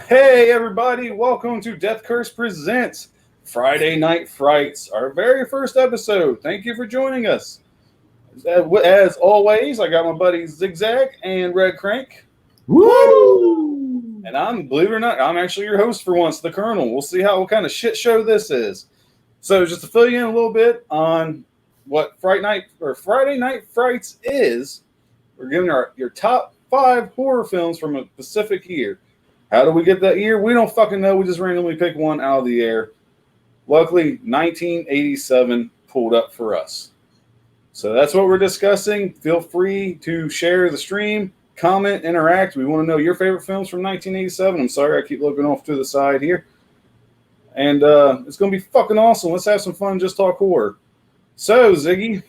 Hey everybody, welcome to Death Curse Presents Friday Night Frights, our very first episode. Thank you for joining us. As always, I got my buddies Zigzag and Red Crank. Woo! And believe it or not, I'm actually your host for once, the Colonel. We'll see what kind of shit show this is. So just to fill you in a little bit on what Friday Night Frights is, we're giving your top 5 horror films from a specific year. How do we get that year? We don't fucking know. We just randomly pick one out of the air. Luckily, 1987 pulled up for us. So that's what we're discussing. Feel free to share the stream, comment, interact. We want to know your favorite films from 1987. I'm sorry, I keep looking off to the side here. And it's going to be fucking awesome. Let's have some fun, just talk horror. So, Ziggy.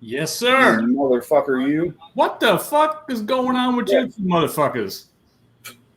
Yes, sir. You motherfucker, you. What the fuck is going on with you motherfuckers?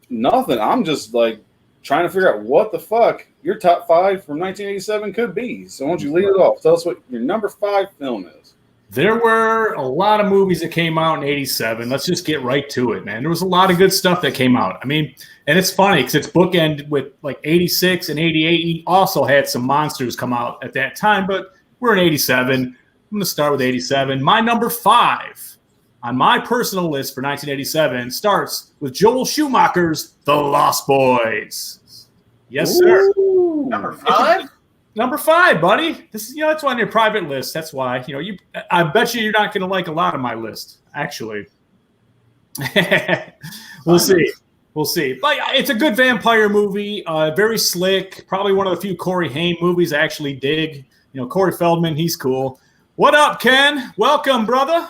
Nothing. I'm just like trying to figure out what the fuck your top 5 from 1987 could be. So why don't you lead it off? Tell us what your number 5 film is. There were a lot of movies that came out in 87. Let's just get right to it, man. There was a lot of good stuff that came out. I mean, and it's funny because it's bookended with like 86 and 88. He also had some monsters come out at that time, but we're in 87. I'm going to start with 87. My number 5 on my personal list for 1987 starts with Joel Schumacher's The Lost Boys. Yes, sir. Ooh. Number 5? Number 5, buddy. This is, that's on your private list. That's why, I bet you're not going to like a lot of my list, actually. We'll see. We'll see. But it's a good vampire movie. Very slick. Probably one of the few Corey Haim movies I actually dig. Corey Feldman, he's cool. What up, Ken? Welcome, brother.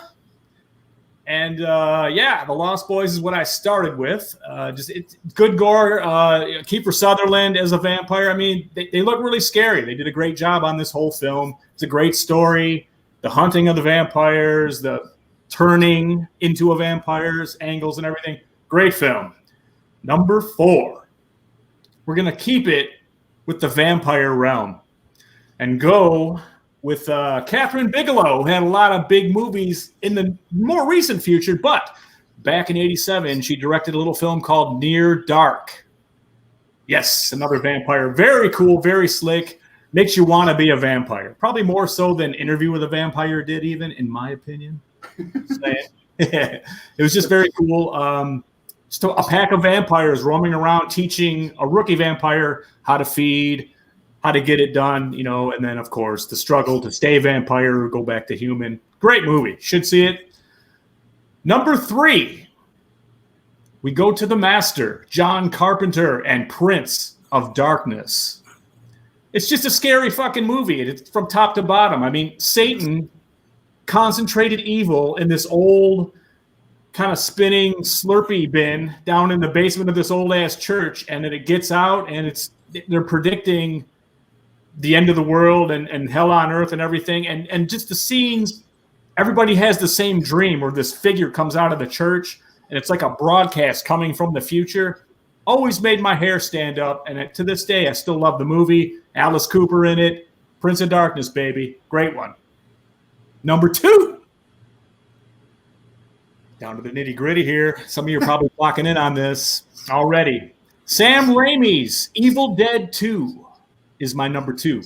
And The Lost Boys is what I started with. It's good gore. Kiefer Sutherland as a vampire. I mean, they look really scary. They did a great job on this whole film. It's a great story. The hunting of the vampires, the turning into a vampire's angles and everything. Great film. Number 4. We're going to keep it with the vampire realm and go with Catherine Bigelow, who had a lot of big movies in the more recent future, but back in 87, she directed a little film called Near Dark. Yes, another vampire. Very cool, very slick. Makes you want to be a vampire. Probably more so than Interview with a Vampire did, even, in my opinion. It was just very cool. Just a pack of vampires roaming around teaching a rookie vampire how to feed, how to get it done, and then, of course, the struggle to stay vampire or go back to human. Great movie. Should see it. Number 3, we go to the master, John Carpenter and Prince of Darkness. It's just a scary fucking movie. It's from top to bottom. I mean, Satan concentrated evil in this old kind of spinning Slurpee bin down in the basement of this old-ass church, and then it gets out, and they're predicting the end of the world and hell on earth and everything. And just the scenes, everybody has the same dream where this figure comes out of the church and it's like a broadcast coming from the future. Always made my hair stand up. And to this day, I still love the movie. Alice Cooper in it. Prince of Darkness, baby. Great one. Number 2. Down to the nitty gritty here. Some of you are probably locking in on this already. Sam Raimi's Evil Dead 2. Is my number 2.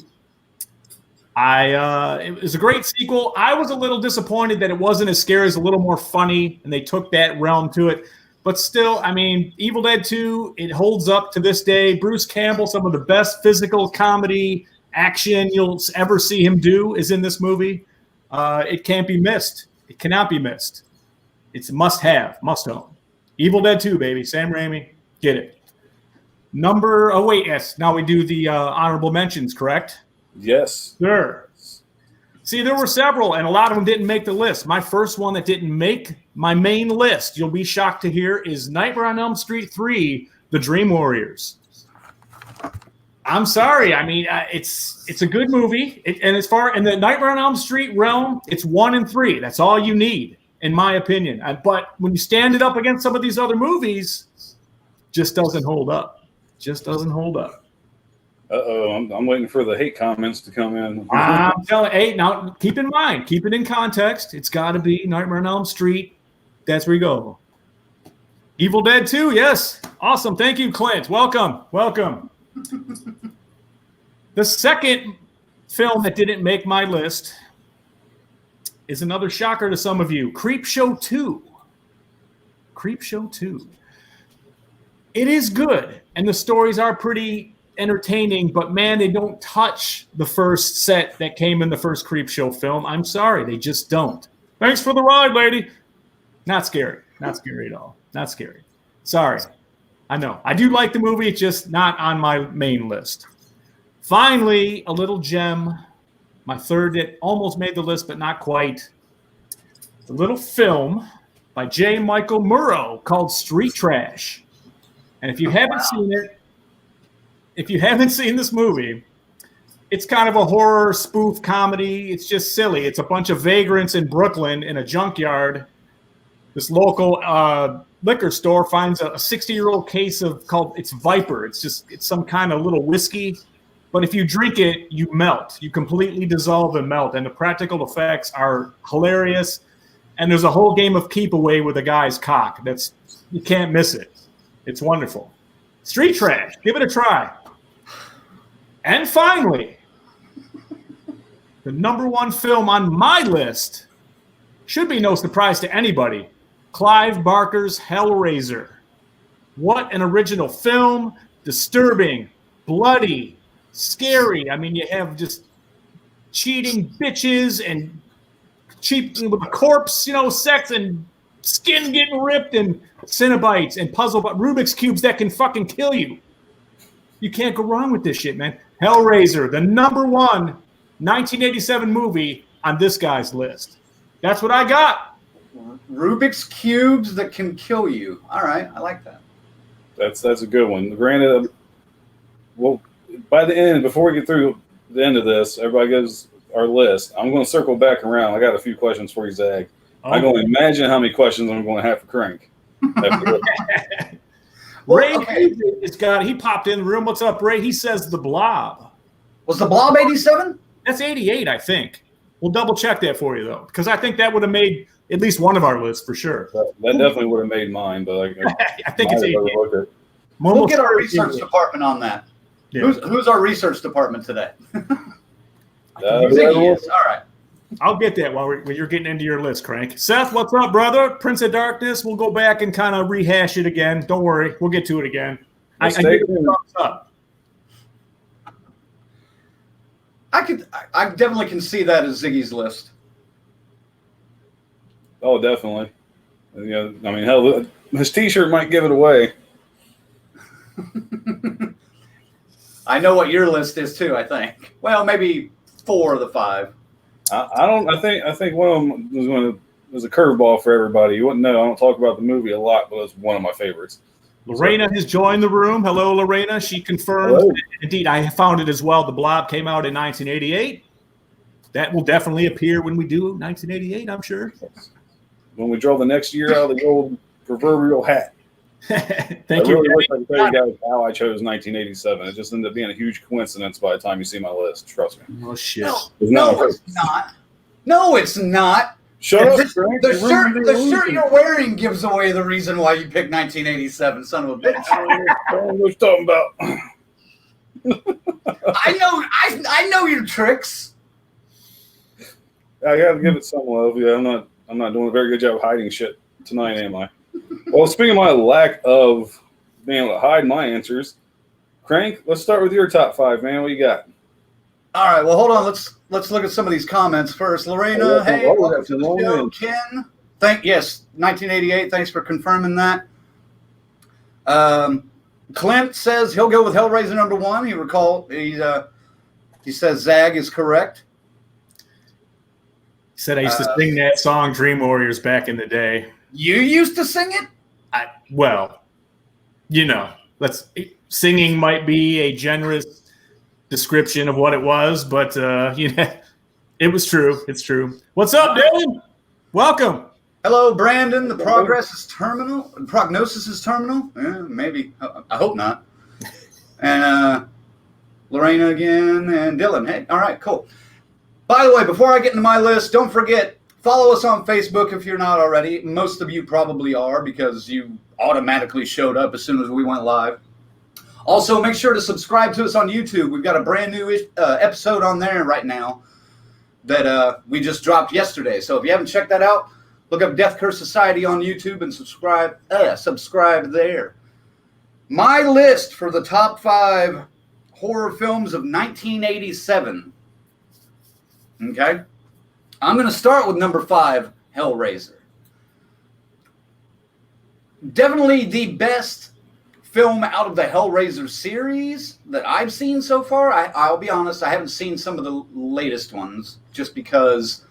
It was a great sequel. I was a little disappointed that it wasn't as scary, as a little more funny, and they took that realm to it. But still, I mean, Evil Dead 2, it holds up to this day. Bruce Campbell, some of the best physical comedy action you'll ever see him do is in this movie. It can't be missed. It cannot be missed. It's a must-have, must-own. Evil Dead 2, baby. Sam Raimi, get it. Yes. Now we do the honorable mentions, correct? Yes. Sure. See, there were several, and a lot of them didn't make the list. My first one that didn't make my main list, you'll be shocked to hear, is Nightmare on Elm Street 3, The Dream Warriors. I'm sorry. I mean, it's a good movie. And as far in the Nightmare on Elm Street realm, it's 1 and 3. That's all you need, in my opinion. But when you stand it up against some of these other movies, just doesn't hold up. Just doesn't hold up. I'm waiting for the hate comments to come in. I'm telling you, hey, now keep in mind, keep it in context. It's got to be Nightmare on Elm Street. That's where you go. Evil Dead 2, yes. Awesome. Thank you, Clint. Welcome. The second film that didn't make my list is another shocker to some of you. Creepshow 2. Creepshow 2. It is good, and the stories are pretty entertaining, but man, they don't touch the first set that came in the first Creepshow film. I'm sorry, they just don't. Thanks for the ride, lady. Not scary. Not scary at all. Not scary. Sorry. I know. I do like the movie. It's just not on my main list. Finally, a little gem. My third that almost made the list, but not quite. The little film by J. Michael Murrow called Street Trash. And if you haven't seen it, if you haven't seen this movie, it's kind of a horror spoof comedy. It's just silly. It's a bunch of vagrants in Brooklyn in a junkyard. This local liquor store finds a 60-year-old case of it's Viper. It's some kind of little whiskey. But if you drink it, you melt. You completely dissolve and melt. And the practical effects are hilarious. And there's a whole game of keep away with a guy's cock. You can't miss it. It's wonderful. Street Trash. Give it a try. And finally, the number one film on my list should be no surprise to anybody. Clive Barker's Hellraiser. What an original film. Disturbing, bloody, scary. I mean, you have just cheating bitches and cheap with a corpse, sex and skin getting ripped and Cinnabites and Rubik's Cubes that can fucking kill you. You can't go wrong with this shit, man. Hellraiser, the number one 1987 movie on this guy's list. That's what I got. Rubik's Cubes that can kill you. All right, I like that. That's a good one. Granted, well, by the end, before we get through the end of this, everybody gives our list. I'm going to circle back around. I got a few questions for you, Zach. Oh. I'm going to imagine how many questions I'm going to have for Crank. Ray, okay. He popped in the room. What's up, Ray? He says The Blob. Was The Blob 87? That's 88, I think. We'll double check that for you, though, because I think that would have made at least one of our lists for sure. That definitely would have made mine, but I think it's 88. We'll get our research department on that. Yeah. Who's our research department today? All right. I'll get that when you're getting into your list, Crank. Seth, what's up, brother? Prince of Darkness. We'll go back and kind of rehash it again. Don't worry. We'll get to it again. I give it a thumbs up. I definitely can see that as Ziggy's list. Oh, definitely. Yeah, I mean, hell, his T-shirt might give it away. I know what your list is too. I think. Well, maybe 4 of the 5. I think one of them was a curveball for everybody. You wouldn't know. I don't talk about the movie a lot, but it's one of my favorites. Lorena has joined the room. Hello, Lorena. She confirmed. Hello. Indeed, I found it as well. The Blob came out in 1988. That will definitely appear when we do 1988, I'm sure. When we draw the next year out of the old proverbial hat. Thank you. I really wish I could tell you guys how I chose 1987. It just ended up being a huge coincidence by the time you see my list. Trust me. Oh, shit. No, it's not. No, it's not. Shut up, Frank. The shirt you're wearing gives away the reason why you picked 1987, son of a bitch. I don't know what you're talking about. I know your tricks. I gotta give it some love. Yeah, I'm not doing a very good job of hiding shit tonight, am I? Well, speaking of my lack of being able to hide my answers, Crank, let's start with your top 5, man. What you got? All right. Well, hold on. Let's look at some of these comments first. Lorena, hey, welcome to the show. Ken, yes, 1988. Thanks for confirming that. Clint says he'll go with Hellraiser number 1. He says Zag is correct. He said I used to sing that song Dream Warriors back in the day. You used to sing it? Singing might be a generous description of what it was, but it was true. It's true. What's up, Dylan? Welcome. Hello, Brandon. The prognosis is terminal. Yeah, maybe. I hope not. And Lorena again and Dylan. Hey, all right, cool. By the way, before I get into my list, don't forget, follow us on Facebook if you're not already. Most of you probably are because you automatically showed up as soon as we went live. Also, make sure to subscribe to us on YouTube. We've got a brand new episode on there right now that we just dropped yesterday. So if you haven't checked that out, look up Death Curse Society on YouTube and subscribe there. My list for the top 5 horror films of 1987. Okay? I'm going to start with number 5, Hellraiser. Definitely the best film out of the Hellraiser series that I've seen so far. I'll be honest, I haven't seen some of the latest ones just because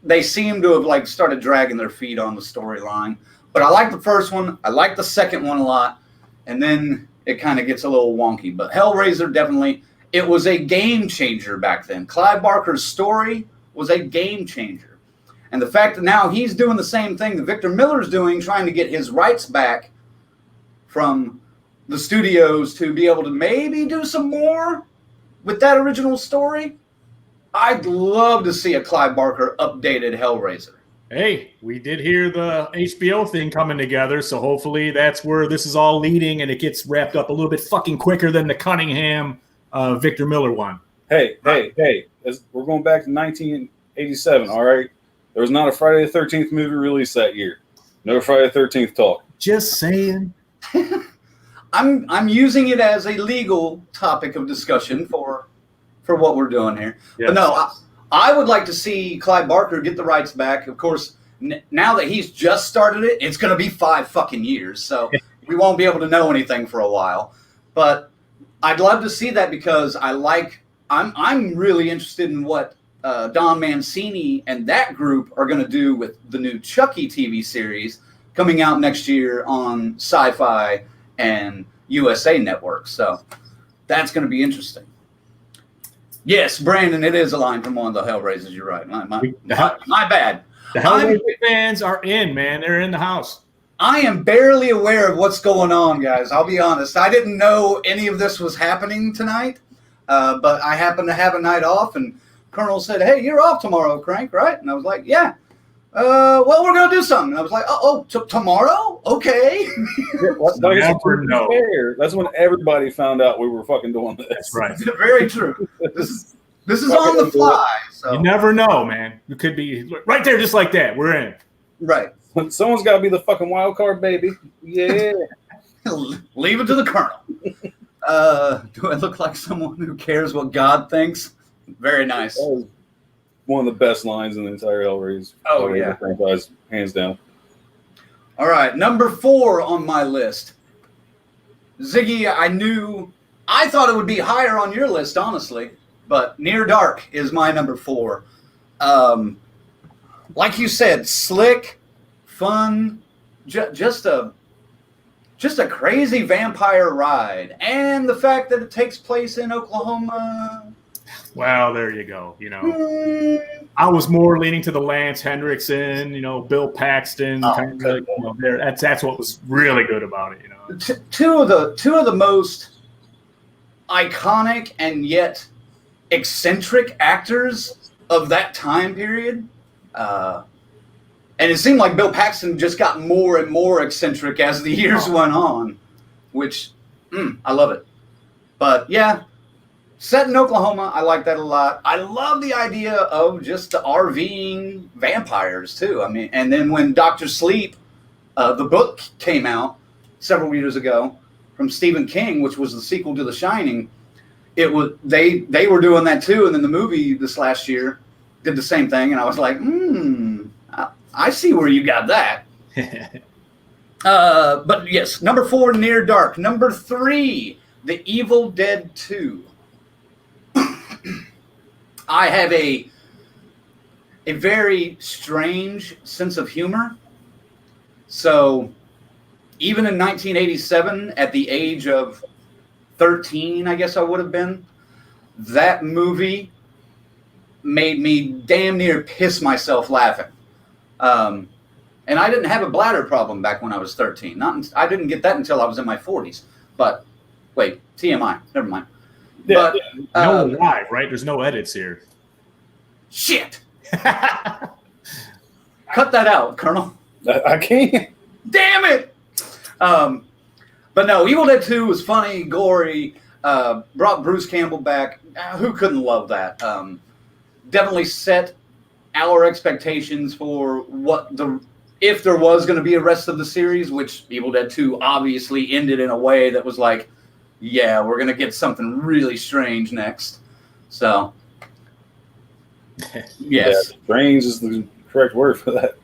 they seem to have started dragging their feet on the storyline. But I like the first one. I like the second one a lot. And then it kind of gets a little wonky. But Hellraiser, definitely, it was a game changer back then. Clive Barker's story was a game changer. And the fact that now he's doing the same thing that Victor Miller's doing, trying to get his rights back from the studios to be able to maybe do some more with that original story, I'd love to see a Clive Barker updated Hellraiser. Hey, we did hear the HBO thing coming together, so hopefully that's where this is all leading, and it gets wrapped up a little bit fucking quicker than the Cunningham Victor Miller one. Hey, we're going back to 1987, all right? There was not a Friday the 13th movie released that year. No Friday the 13th talk. Just saying. I'm using it as a legal topic of discussion for what we're doing here. Yes. But no, I would like to see Clive Barker get the rights back. Of course, now that he's just started it, it's going to be 5 fucking years, so we won't be able to know anything for a while. But I'd love to see that because I'm really interested in what Don Mancini and that group are going to do with the new Chucky TV series coming out next year on Sci-Fi and USA Network. So that's going to be interesting. Yes, Brandon, it is a line from one of the Hellraisers. You're right. My bad. The Hellraiser fans are in, man. They're in the house. I am barely aware of what's going on, guys. I'll be honest. I didn't know any of this was happening tonight, but I happened to have a night off, and Colonel said, "Hey, you're off tomorrow, Crank, right?" And I was like, "Yeah." Well, we're going to do something. And I was like, tomorrow? Okay. That's when everybody found out we were fucking doing this. That's right. Very true. This is on the fly. So. You never know, man. You could be right there just like that. We're in. Right. Someone's got to be the fucking wild card, baby. Yeah. Leave it to the Colonel. Do I look like someone who cares what God thinks? Very nice. One of the best lines in the entire Hellraiser. Oh, yeah. Franchise, hands down. All right, number 4 on my list. Ziggy, I thought it would be higher on your list, honestly, but Near Dark is my number 4. Like you said, slick, fun, just a crazy vampire ride, and the fact that it takes place in Oklahoma. Well, there you go. I was more leaning to the Lance Henriksen, Bill Paxton. That's what was really good about it. Two of the most iconic and yet eccentric actors of that time period, and it seemed like Bill Paxton just got more and more eccentric as the years went on, which I love it. But yeah. Set in Oklahoma, I like that a lot. I love the idea of just the RVing vampires, too. I mean, and then when Dr. Sleep, the book came out several years ago from Stephen King, which was the sequel to The Shining, it was they were doing that, too. And then the movie this last year did the same thing. And I was like, I see where you got that. But yes, number 4, Near Dark. Number 3, The Evil Dead 2. I have a very strange sense of humor. So even in 1987, at the age of 13, I guess I would have been, that movie made me damn near piss myself laughing. And I didn't have a bladder problem back when I was 13. I didn't get that until I was in my 40s. But wait, TMI, never mind. Yeah, but, no live, right? There's no edits here. Shit. Cut that out, Colonel. I can't. Damn it. But no, Evil Dead 2 was funny, gory, brought Bruce Campbell back. Who couldn't love that? Definitely set our expectations for if there was going to be a rest of the series, which Evil Dead 2 obviously ended in a way that was like, yeah, we're going to get something really strange next. So, yes. Yeah, strange is the correct word for that.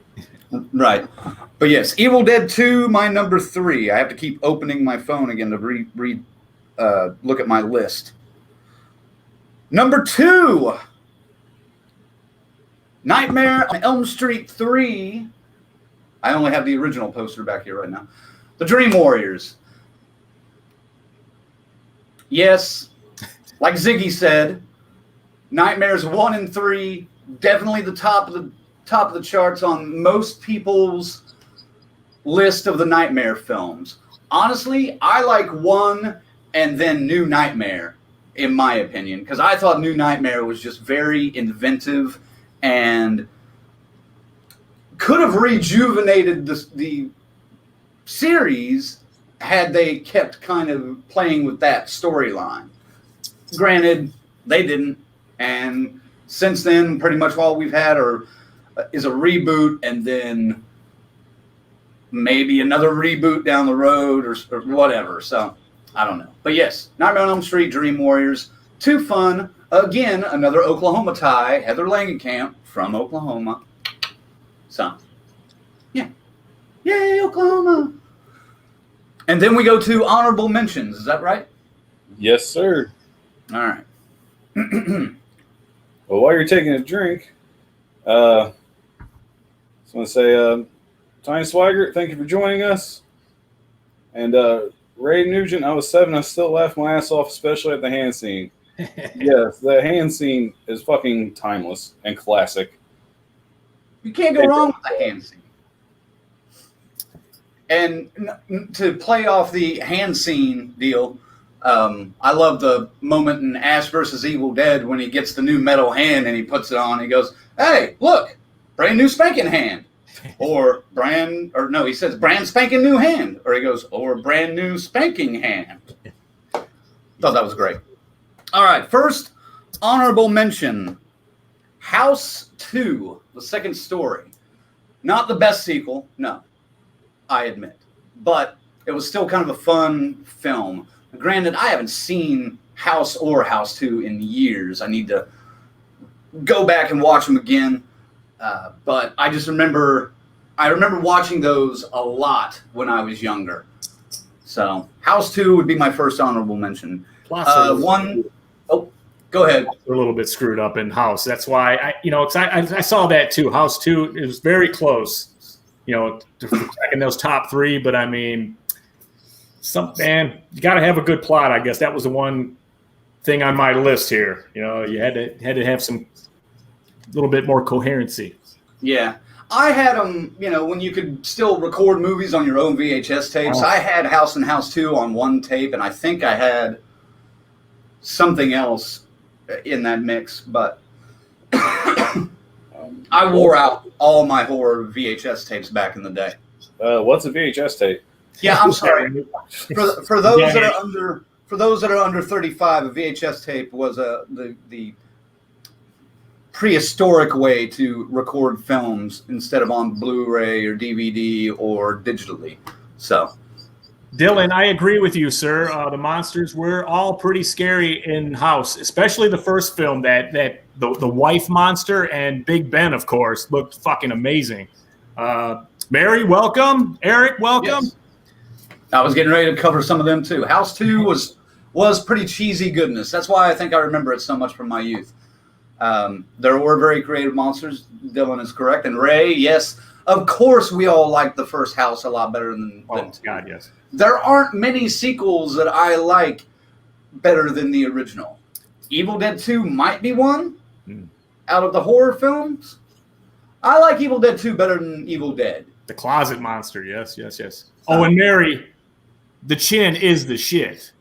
Right. But yes, Evil Dead 2, my number 3. I have to keep opening my phone again to look at my list. Number 2, Nightmare on Elm Street 3. I only have the original poster back here right now. The Dream Warriors. Yes, like Ziggy said, Nightmares 1 and 3, definitely the top of the charts on most people's list of the Nightmare films. Honestly, I like 1 and then New Nightmare, in my opinion, because I thought New Nightmare was just very inventive and could have rejuvenated the series had they kept kind of playing with that storyline. Granted, they didn't, and since then, pretty much all we've had is a reboot and then maybe another reboot down the road or whatever. So, I don't know. But yes, Nightmare on Elm Street, Dream Warriors, too fun. Again, another Oklahoma tie, Heather Langenkamp from Oklahoma. So, yeah. Yay, Oklahoma! And then we go to honorable mentions. Is that right? Yes, sir. All right. Well, while you're taking a drink, I just want to say, Tiny Swigert, thank you for joining us. And Ray Nugent, I was 7. I still laughed my ass off, especially at the hand scene. Yes, the hand scene is fucking timeless and classic. You can't go wrong with the hand scene. And to play off the hand scene deal, I love the moment in Ash vs. Evil Dead when he gets the new metal hand and he puts it on. He goes, "Hey, look, brand new spanking hand." He says brand spanking new hand. Or he goes, or brand new spanking hand. Thought that was great. All right, first honorable mention, House 2, the second story. Not the best sequel, no, I admit. But it was still kind of a fun film. Granted, I haven't seen House or House 2 in years. I need to go back and watch them again. But I just remember watching those a lot when I was younger. So House 2 would be my first honorable mention. Go ahead. They're a little bit screwed up in House. That's why I saw that too. House 2 is very close, to checking those top 3. But I mean, you got to have a good plot. I guess that was the one thing on my list here. You had to have some little bit more coherency. Yeah. I had them, when you could still record movies on your own VHS tapes. I had House and House 2 on one tape, and I think I had something else in that mix, but I wore out all my horror VHS tapes back in the day. What's a VHS tape? Yeah, I'm sorry. For those that are under 35, a VHS tape was the prehistoric way to record films instead of on Blu-ray or DVD or digitally. So, Dylan, I agree with you, sir. The monsters were all pretty scary in House, especially the first film. That the wife monster and Big Ben, of course, looked fucking amazing. Mary, welcome. Eric, welcome. Yes. I was getting ready to cover some of them too. House 2 was pretty cheesy goodness. That's why I think I remember it so much from my youth. There were very creative monsters. Dylan is correct. And Ray, yes, of course we all liked the first House a lot better than 2. God, yes. There aren't many sequels that I like better than the original. Evil Dead 2 might be one out of the horror films. I like Evil Dead 2 better than Evil Dead. The closet monster, yes. Oh, and Mary, the chin is the shit.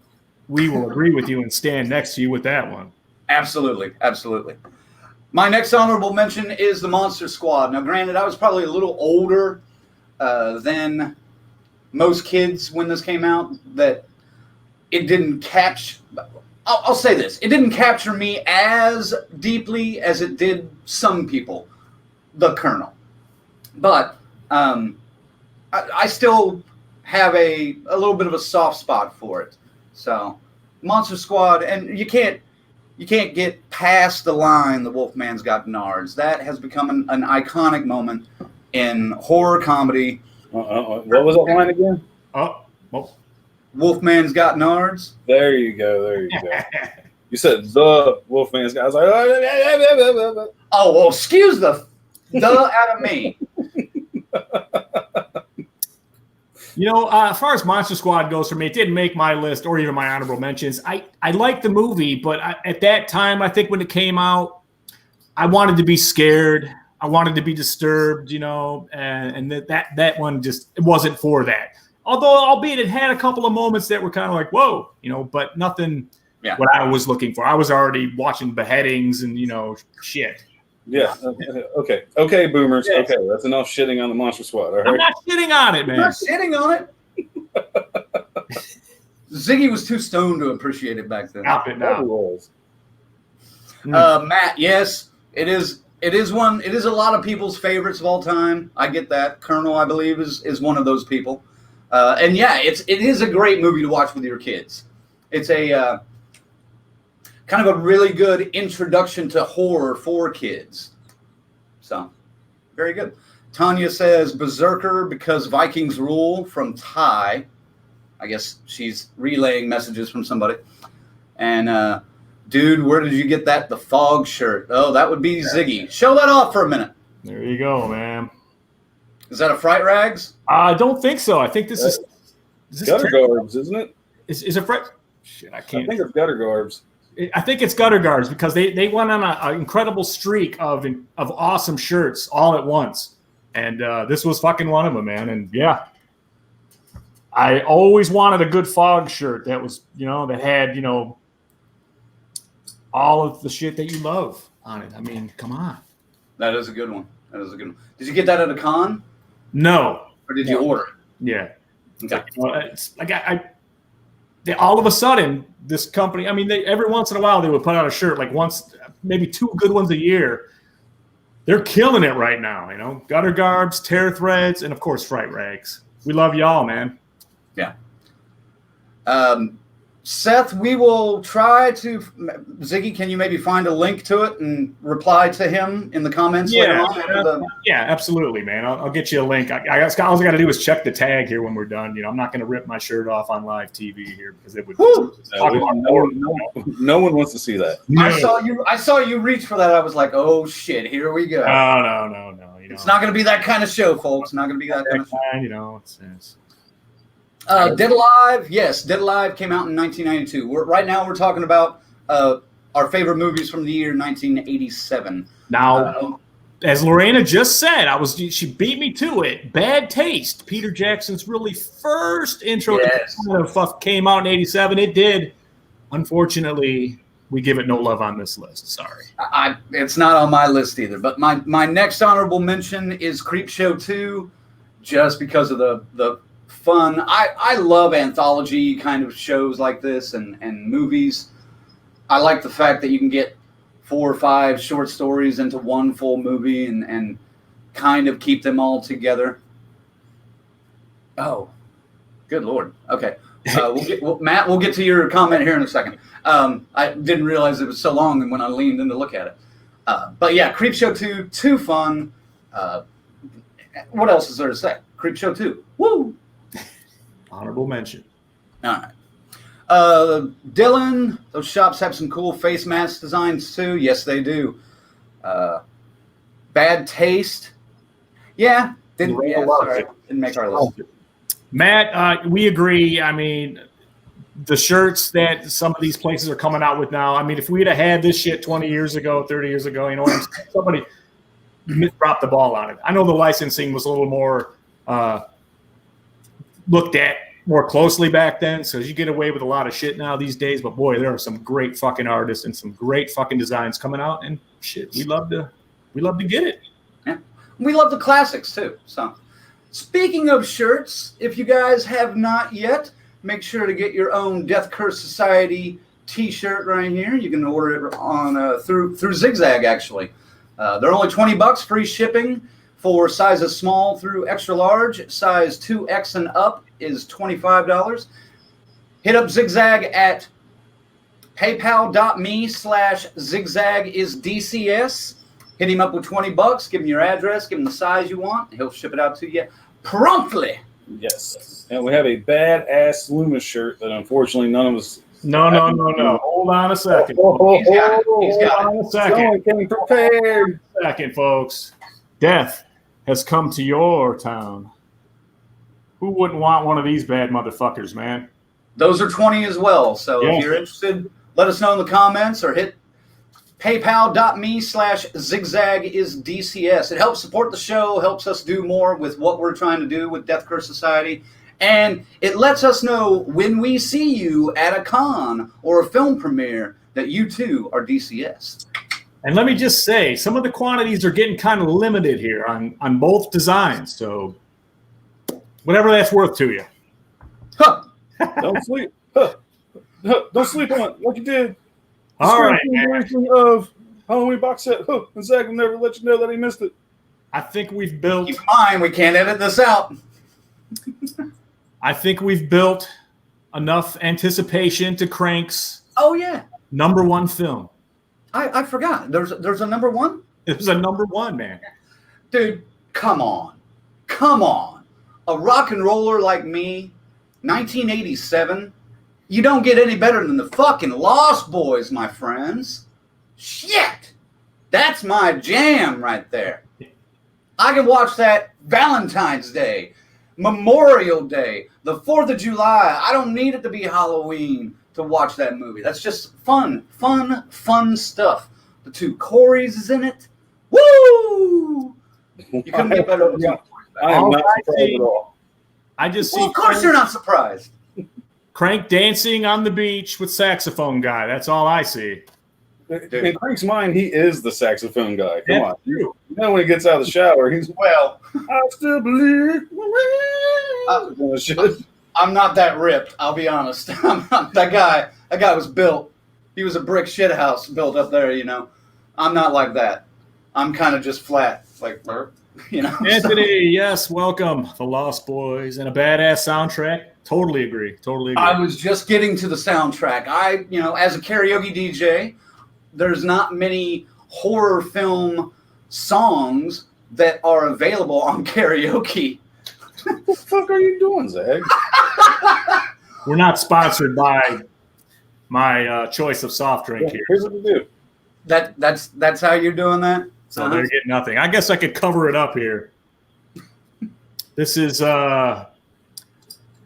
We will agree with you and stand next to you with that one. Absolutely. My next honorable mention is the Monster Squad. Now, granted, I was probably a little older than most kids when this came out, that it didn't catch. I'll say this: it didn't capture me as deeply as it did some people, The Colonel. But I still have a little bit of a soft spot for it. So, Monster Squad, and you can't get past the line, "The Wolfman's Got Nards." That has become an iconic moment in horror comedy. What was that line again? Wolfman's Got Nards. There you go. You said the Wolfman's Got. I was like, oh, well, excuse the out of me. As far as Monster Squad goes for me, it didn't make my list or even my honorable mentions. I liked the movie, but at that time, I think when it came out, I wanted to be scared. I wanted to be disturbed, and that one just it wasn't for that. Although, albeit it had a couple of moments that were kind of like, whoa, but nothing what I was looking for. I was already watching beheadings and, shit. Yeah. Okay, boomers. Yes. Okay, that's enough shitting on the Monster Squad. All right? I'm not shitting on it, man. I'm not shitting on it. Ziggy was too stoned to appreciate it back then. Stop it now. Matt, yes, it is. It is a lot of people's favorites of all time. I get that. Colonel, I believe, is one of those people. And yeah, it is a great movie to watch with your kids. It's a kind of a really good introduction to horror for kids. So, very good. Tanya says Berserker because Vikings rule from Ty. I guess she's relaying messages from somebody. And dude, where did you get that? The fog shirt. Oh, that would be Ziggy. Show that off for a minute. There you go, man. Is that a Fright Rags? I don't think so. I think this is Gutter Garbs, isn't it? Is it Fright? Shit, I can't. I think it's Gutter Garbs. I think it's Gutter Garbs because they went on an incredible streak of awesome shirts all at once, and this was fucking one of them, man. And yeah, I always wanted a good fog shirt that was that had all of the shit that you love on it. I mean, come on. That is a good one. Did you get that at a con? No. Or did you order it? Yeah. Okay. It's like they all of a sudden, this company, I mean, every once in a while they would put out a shirt, like once, maybe 2 good ones a year. They're killing it right now, Gutter Garbs, Tear Threads, and of course, Fright Rags. We love y'all, man. Yeah. Seth, we will try to. Ziggy, can you maybe find a link to it and reply to him in the comments later on? Yeah, absolutely, man. I'll get you a link. All I got to do is check the tag here when we're done. I'm not going to rip my shirt off on live TV here because it would. No one wants to see that. No. I saw you reach for that. I was like, oh shit, here we go. No. It's not going to be that kind of show, folks. Not going to be that kind of show. It's Dead Alive, yes, Dead Alive came out in 1992. Right now we're talking about our favorite movies from the year 1987. Now, as Lorena just said, she beat me to it. Bad Taste, Peter Jackson's really first intro came out in 87. It did. Unfortunately, we give it no love on this list. Sorry. It's not on my list either. But my next honorable mention is Creepshow 2, just because of the fun. I love anthology kind of shows like this and movies. I like the fact that you can get 4 or 5 short stories into one full movie and kind of keep them all together. Oh, good Lord. Okay. Matt, we'll get to your comment here in a second. I didn't realize it was so long when I leaned in to look at it. But yeah, Creepshow 2, too fun. What else is there to say? Creepshow 2. Woo! Honorable mention. All right. Dylan, those shops have some cool face mask designs too. Yes, they do. Bad Taste. Yeah. Didn't make our list. Matt, we agree. I mean, the shirts that some of these places are coming out with now, I mean, if we'd have had this shit 20 years ago, 30 years ago, somebody dropped the ball on it. I know the licensing was a little more looked at more closely back then, so you get away with a lot of shit now these days. But boy, there are some great fucking artists and some great fucking designs coming out, and shit, we love to get it. Yeah, we love the classics too. So Speaking of shirts, if you guys have not yet, make sure to get your own Death Curse Society t-shirt right here. You can order it on through Zigzag, actually. They're only $20, free shipping for sizes small through extra large. Size 2X and up is $25. Hit up Zigzag at paypal.me/zigzagisDCS. Hit him up with $20. Give him your address. Give him the size you want. He'll ship it out to you promptly. Yes. And we have a badass Loomis shirt that unfortunately none of us. No. Hold on a second. He's got it. He's got it. Hold on a second. Someone came prepared. Second, folks. Death has come to your town. Who wouldn't want one of these bad motherfuckers, man? Those are 20 as well. So Yeah. if you're interested, let us know in the comments or hit paypal.me/zigzagisDCS. It helps support the show, helps us do more with what we're trying to do with Death Curse Society. And it lets us know when we see you at a con or a film premiere that you too are DCS. And let me just say, some of the quantities are getting kind of limited here on both designs. So whatever that's worth to you. Huh. Don't sleep. Don't sleep on it like you did. All right, man. Version of Halloween box set. And Zach will never let you know that he missed it. I think we've built Keep in mind, we can't edit this out. enough anticipation to Crank's Oh, yeah. #1 film. I forgot. There's a number one? It was a #1, man. Dude, come on. Come on. A rock and roller like me, 1987, you don't get any better than the fucking Lost Boys, my friends. Shit. That's my jam right there. I can watch that Valentine's Day, Memorial Day, the 4th of July. I don't need it to be Halloween to watch that movie. That's just fun stuff. The two Corys is in it. Woo! You couldn't get better than the two Corys. I am not surprised at all. I just Well, see of course you're not surprised. Crank dancing on the beach with saxophone guy. That's all I see. In Crank's mind, he is the saxophone guy. Come Yeah, on. You know when he gets out of the shower, he's, Well, I still believe. I'm not that ripped, I'll be honest. I'm not that guy was built. He was a brick shit house built up there, you know. I'm not like that. I'm kind of just flat, like, you know. Anthony, yes, welcome. The Lost Boys and a badass soundtrack. Totally agree. I was just getting to the soundtrack. As a karaoke DJ, there's not many horror film songs that are available on karaoke. What the fuck are you doing, Zach? We're not sponsored by my choice of soft drink here. Here's what we do. That's how you're doing that? So they're getting nothing. I guess I could cover it up here. This is, what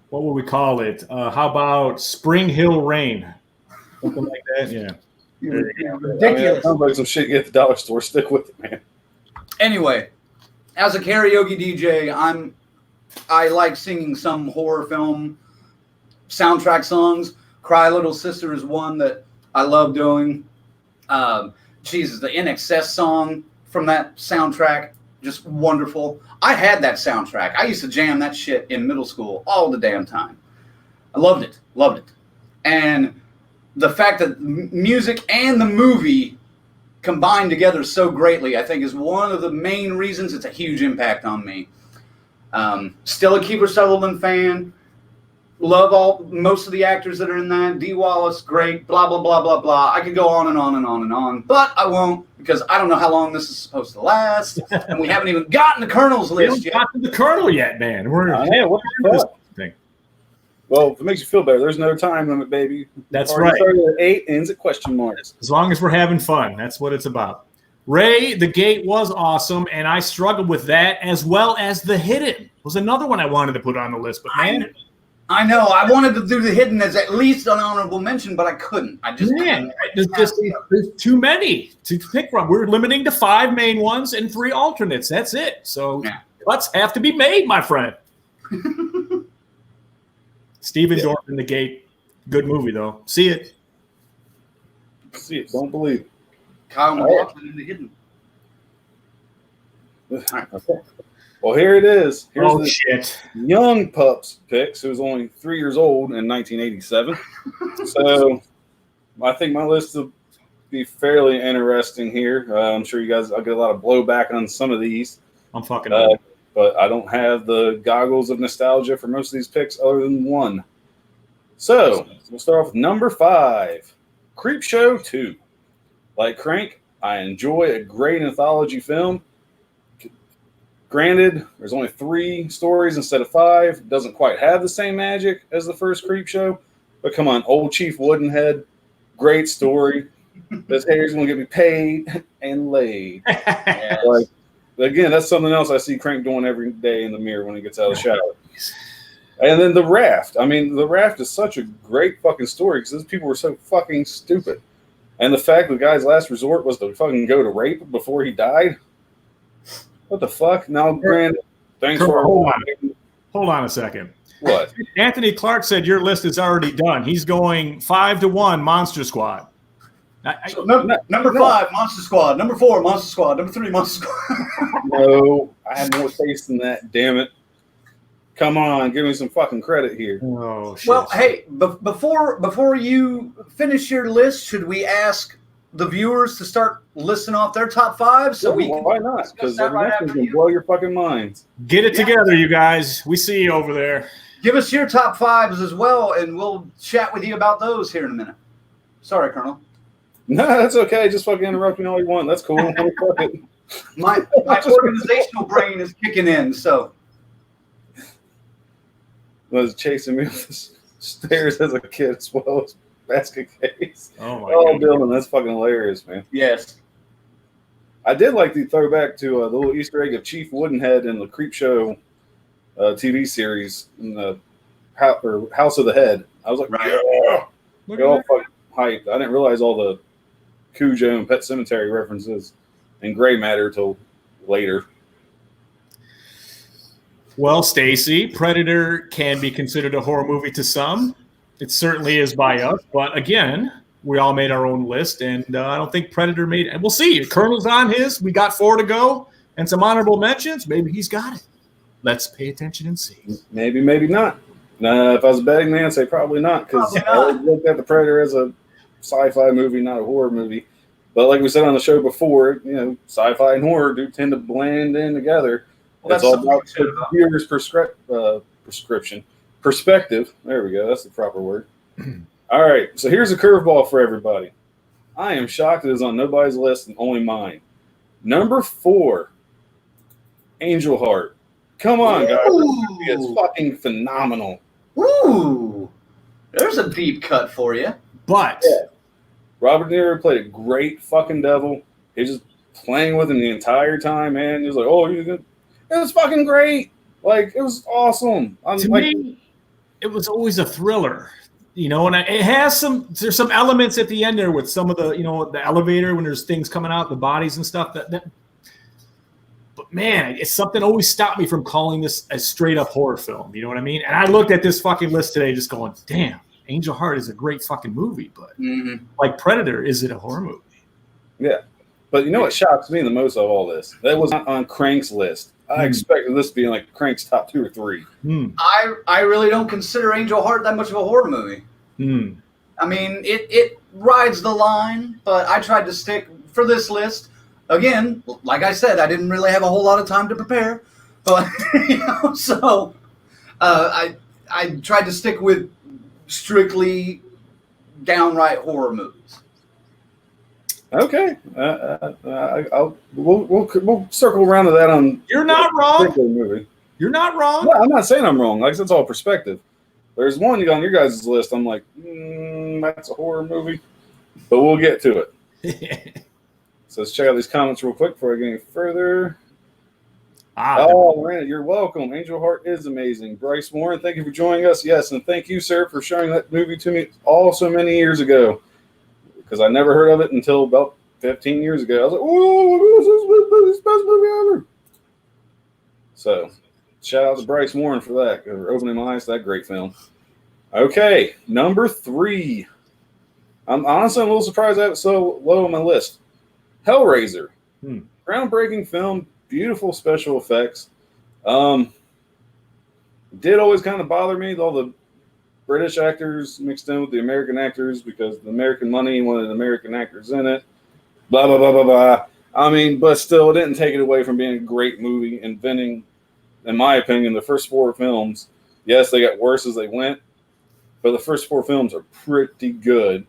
would we call it? How about Spring Hill Rain? Something like that, yeah. Ridiculous. I mean, that sounds like some shit you get at the dollar store. Stick with it, man. Anyway, as a karaoke DJ, I like singing some horror film soundtrack songs. Cry Little Sister is one that I love doing. Jesus, the In Excess song from that soundtrack, just wonderful. I had that soundtrack. I used to jam that shit in middle school all the damn time. I loved it. And the fact that music and the movie combined together so greatly, I think, is one of the main reasons it's a huge impact on me. Still a Kiefer Sutherland fan. Love most of the actors that are in that. Dee Wallace, great. Blah, blah, blah, blah, blah. I could go on and on and on and on. But I won't, because I don't know how long this is supposed to last. And we haven't even gotten the Colonel's list yet. Got to the Colonel yet, man. What the fuck? Thing. Well, if it makes you feel better, there's no time limit, baby. That's Already right. started at 8, ends at question marks. As long as we're having fun, that's what it's about. Ray, The Gate was awesome, and I struggled with that, as well as The Hidden was another one I wanted to put on the list. But man, I know. I wanted to do The Hidden as at least an honorable mention, but I couldn't. I just couldn't. there's too many to pick from. We're limiting to 5 main ones and 3 alternates. That's it. So Cuts have to be made, my friend. Stephen Dorff in The Gate. Good movie, though. See it. See it. Don't believe it. Kyle MacLachlan in The Hidden. Okay. Well, here it is. Here's Oh the shit! young pups picks, who was only 3 years old in 1987. So I think my list will be fairly interesting here. I'm sure you guys, I'll get a lot of blowback on some of these. I'm fucking old. But I don't have the goggles of nostalgia for most of these picks other than one. So we'll start off with number 5, Creepshow 2. Like Crank, I enjoy a great anthology film. Granted, there's only 3 stories instead of 5. It doesn't quite have the same magic as the first Creepshow. But come on, Old Chief Woodenhead, great story. This hair's going to get me paid and laid. Yes. Like, again, that's something else I see Crank doing every day in the mirror when he gets out of the shower. And then The Raft. I mean, The Raft is such a great fucking story because those people were so fucking stupid. And the fact the guy's last resort was to fucking go to rape before he died. What the fuck? Now, granted, thanks for... Hold on a second. What? Anthony Clark said your list is already done. He's going 5-1 Monster Squad. So, number 5, Monster Squad. Number 4, Monster Squad. Number 3, Monster Squad. No, I have more taste than that, damn it. Come on, give me some fucking credit here. Oh, shit. Well, hey, before you finish your list, should we ask the viewers to start listing off their top 5? So why not? Because the next one's going to blow your fucking minds. Get it together, you guys. We see you over there. Give us your top 5s as well, and we'll chat with you about those here in a minute. Sorry, Colonel. No, that's okay. Just fucking interrupt me all you want. That's cool. My organizational brain is kicking in, so. Was chasing me up the stairs as a kid as well as basket case. Oh, my God. God. Dylan, that's fucking hilarious, man. Yes. I did like the throwback to the little Easter egg of Chief Woodenhead in the Creepshow TV series in the House of the Head. I was like, Right. yeah! Get all fucking hyped. I didn't realize all the Cujo and Pet Sematary references and Gray Matter till later. Well, Stacy, Predator can be considered a horror movie to some. It certainly is by us. But again, we all made our own list, and I don't think Predator made it. We'll see. Colonel's on his. We got 4 to go and some honorable mentions. Maybe he's got it. Let's pay attention and see. Maybe, maybe not. If I was a betting man, I'd say probably not, because I always looked at the Predator as a sci-fi movie, not a horror movie. But like we said on the show before, sci-fi and horror do tend to blend in together. Well, it's all about the viewer's perspective. There we go. That's the proper word. All right. So here's a curveball for everybody. I am shocked it is on nobody's list and only mine. Number 4, Angel Heart. Come on, guys. It's fucking phenomenal. Ooh. There's a deep cut for you. But Robert De Niro played a great fucking devil. He was just playing with him the entire time, man. He was like, oh, it was fucking great. Like, it was awesome. To me, it was always a thriller, and it has there's some elements at the end there with some of the, the elevator when there's things coming out, the bodies and stuff but man, it's something always stopped me from calling this a straight up horror film. You know what I mean? And I looked at this fucking list today just going, damn, Angel Heart is a great fucking movie, but like Predator, is it a horror movie? Yeah. But you know what shocks me the most of all this? That was not on Crank's list. I expected this to be like Crank's top 2 or 3. I really don't consider Angel Heart that much of a horror movie. I mean, it rides the line, but I tried to stick for this list. Again, like I said, I didn't really have a whole lot of time to prepare, but so I tried to stick with strictly downright horror movies. Okay, we'll circle around to that on. You're not wrong. Movie. You're not wrong. No, I'm not saying I'm wrong. Like, it's all perspective. There's one on your guys' list. I'm like, that's a horror movie, but we'll get to it. So let's check out these comments real quick before I get any further. Miranda, you're welcome. Angel Heart is amazing. Bryce Warren, thank you for joining us. Yes, and thank you, sir, for showing that movie to me all so many years ago, because I never heard of it until about 15 years ago. I was like, oh, this is the best movie ever. So shout out to Bryce Warren for that, for opening my eyes to that great film. Okay, number 3. I'm honestly a little surprised I have it so low on my list. Hellraiser. Groundbreaking film, beautiful special effects. Did always kind of bother me, all the British actors mixed in with the American actors because the American money wanted American actors in it. Blah, blah, blah, blah, blah. I mean, but still, it didn't take it away from being a great movie, inventing, in my opinion, the first 4 films. Yes, they got worse as they went, but the first 4 films are pretty good,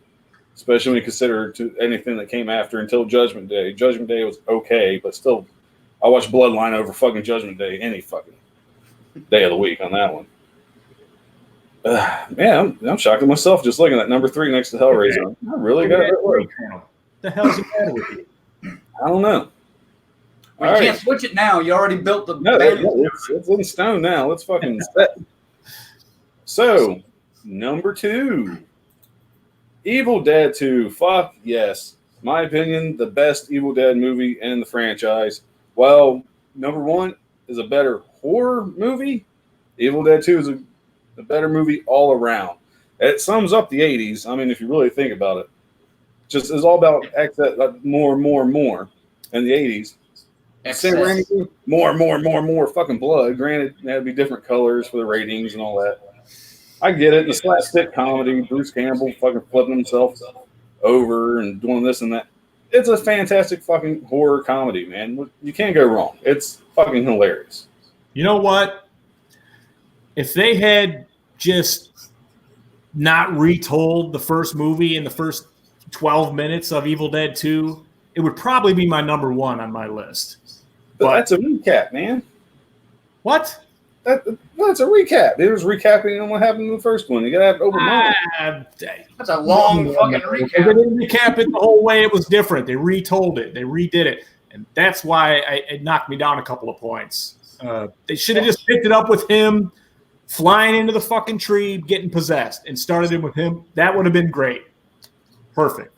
especially when you consider to anything that came after until Judgment Day. Judgment Day was okay, but still, I watched Bloodline over fucking Judgment Day any fucking day of the week on that one. Man, I'm shocked at myself just looking at number 3 next to Hellraiser. Okay. I really got it. What the hell's the matter with you? I don't know. Well, you can't switch it now. You already built the. No, it's in stone now. Let's fucking set. So, number 2, Evil Dead 2. Fuck yes. My opinion, the best Evil Dead movie in the franchise. Well, number 1 is a better horror movie. Evil Dead 2 is a better movie all around. It sums up the 80s. I mean, if you really think about it. Just it's all about more in the 80s. More fucking blood. Granted, that'd be different colors for the ratings and all that. I get it. The slapstick comedy, Bruce Campbell fucking flipping himself over and doing this and that. It's a fantastic fucking horror comedy, man. You can't go wrong. It's fucking hilarious. You know what? If they had just not retold the first movie in the first 12 minutes of Evil Dead 2, it would probably be my number 1 on my list. But that's a recap, man. What? That's a recap. It was recapping on what happened in the first one. You gotta have an open mind. That's a long fucking recap. They didn't recap it the whole way. It was different. They retold it. They redid it. And that's why it knocked me down a couple of points. They should have just picked it up with him flying into the fucking tree, getting possessed, and started it with him. That would have been great. Perfect.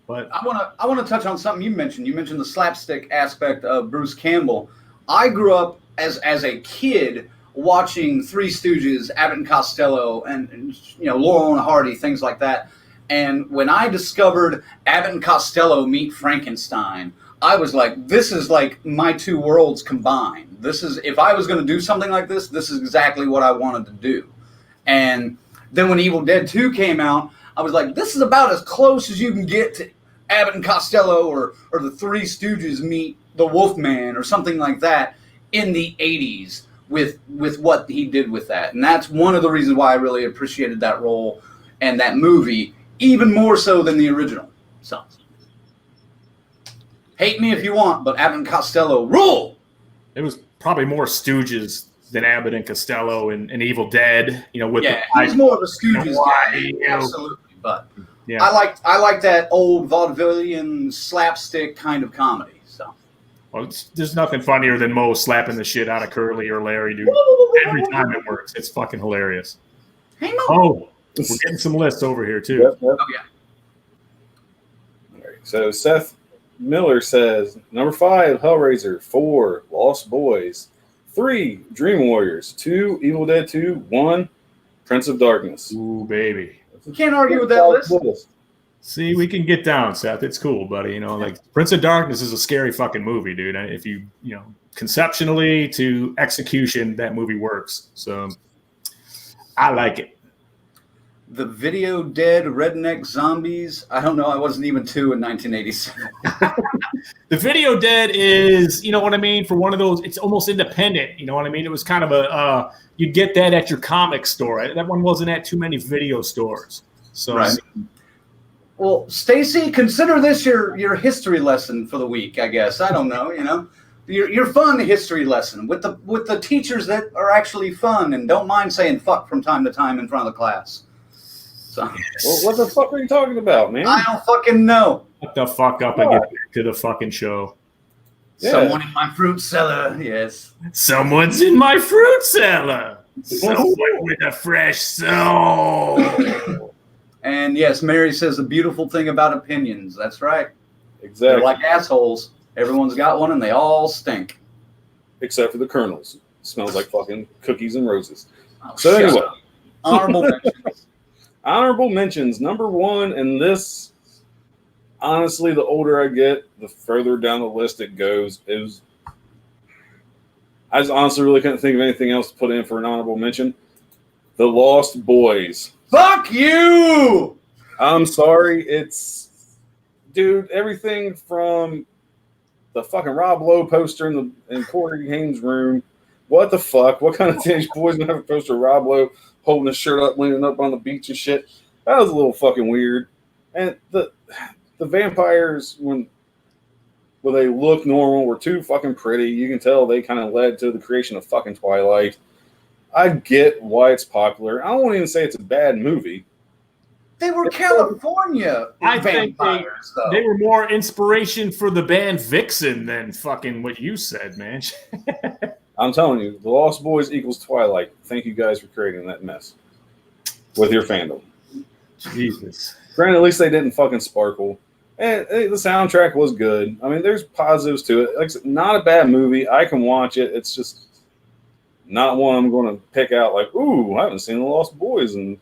But I want to touch on something you mentioned. You mentioned the slapstick aspect of Bruce Campbell. I grew up as a kid watching Three Stooges, Abbott and Costello, and Laurel and Hardy, things like that. And when I discovered Abbott and Costello meet Frankenstein, I was like, this is like my 2 worlds combined. This is, if I was going to do something like this is exactly what I wanted to do. And then when Evil Dead 2 came out, I was like, this is about as close as you can get to Abbott and Costello or the Three Stooges meet the Wolfman or something like that in the 80s with what he did with that. And that's one of the reasons why I really appreciated that role and that movie, even more so than the original. So, hate me if you want, but Abbott and Costello rule! It was probably more Stooges than Abbott and Costello and Evil Dead. With he's more of a Stooges guy, absolutely. But yeah. I like that old vaudevillian slapstick kind of comedy. So, well, there's nothing funnier than Mo slapping the shit out of Curly or Larry, dude. Every time it works, it's fucking hilarious. Hey, Mo. Oh, we're getting some lists over here too. Yep. Oh yeah. All right. So Seth Miller says number 5, Hellraiser. 4, Lost Boys. 3, Dream Warriors. 2, Evil Dead 2. 1, Prince of Darkness. Ooh, baby. You can't argue with that list. See, we can get down, Seth. It's cool, buddy. Prince of Darkness is a scary fucking movie, dude. If you conceptually to execution, that movie works. So I like it. The Video Dead Redneck Zombies. I don't know. I wasn't even 2 in 1987. The Video Dead is, you know what I mean? For one of those, it's almost independent. You know what I mean? It was kind of a, you'd get that at your comic store. That one wasn't at too many video stores. So, right. Well, Stacy, consider this your history lesson for the week, I guess. I don't know, Your fun history lesson with the teachers that are actually fun and don't mind saying fuck from time to time in front of the class. So, well, what the fuck are you talking about, man? I don't fucking know. Shut the fuck up and get back to the fucking show. Yeah. Someone in my fruit cellar, yes. Someone's in my fruit cellar. Someone with a fresh soul. And yes, Mary says a beautiful thing about opinions. That's right. Exactly. They're like assholes. Everyone's got one and they all stink. Except for the Colonels. Smells like fucking cookies and roses. Oh, so anyway. Honorable mentions. Honorable mentions. Number 1, and this, honestly, the older I get, the further down the list it goes, is I just honestly really couldn't think of anything else to put in for an honorable mention. The Lost Boys. Fuck you! I'm sorry. Dude, everything from the fucking Rob Lowe poster in Corey Haim's room. What the fuck? What kind of teenage boys gonna have a poster of Rob Lowe holding his shirt up, leaning up on the beach and shit? That was a little fucking weird. And the vampires, when they look normal, were too fucking pretty. You can tell they kind of led to the creation of fucking Twilight. I get why it's popular. I won't even say it's a bad movie. They were California I think vampires, though. they were more inspiration for the band Vixen than fucking what you said, man. I'm telling you, The Lost Boys equals Twilight. Thank you guys for creating that mess with your fandom. Jesus. Granted, at least they didn't fucking sparkle. And the soundtrack was good. I mean, there's positives to it. Like I said, not a bad movie. I can watch it. It's just not one I'm going to pick out like, ooh, I haven't seen The Lost Boys in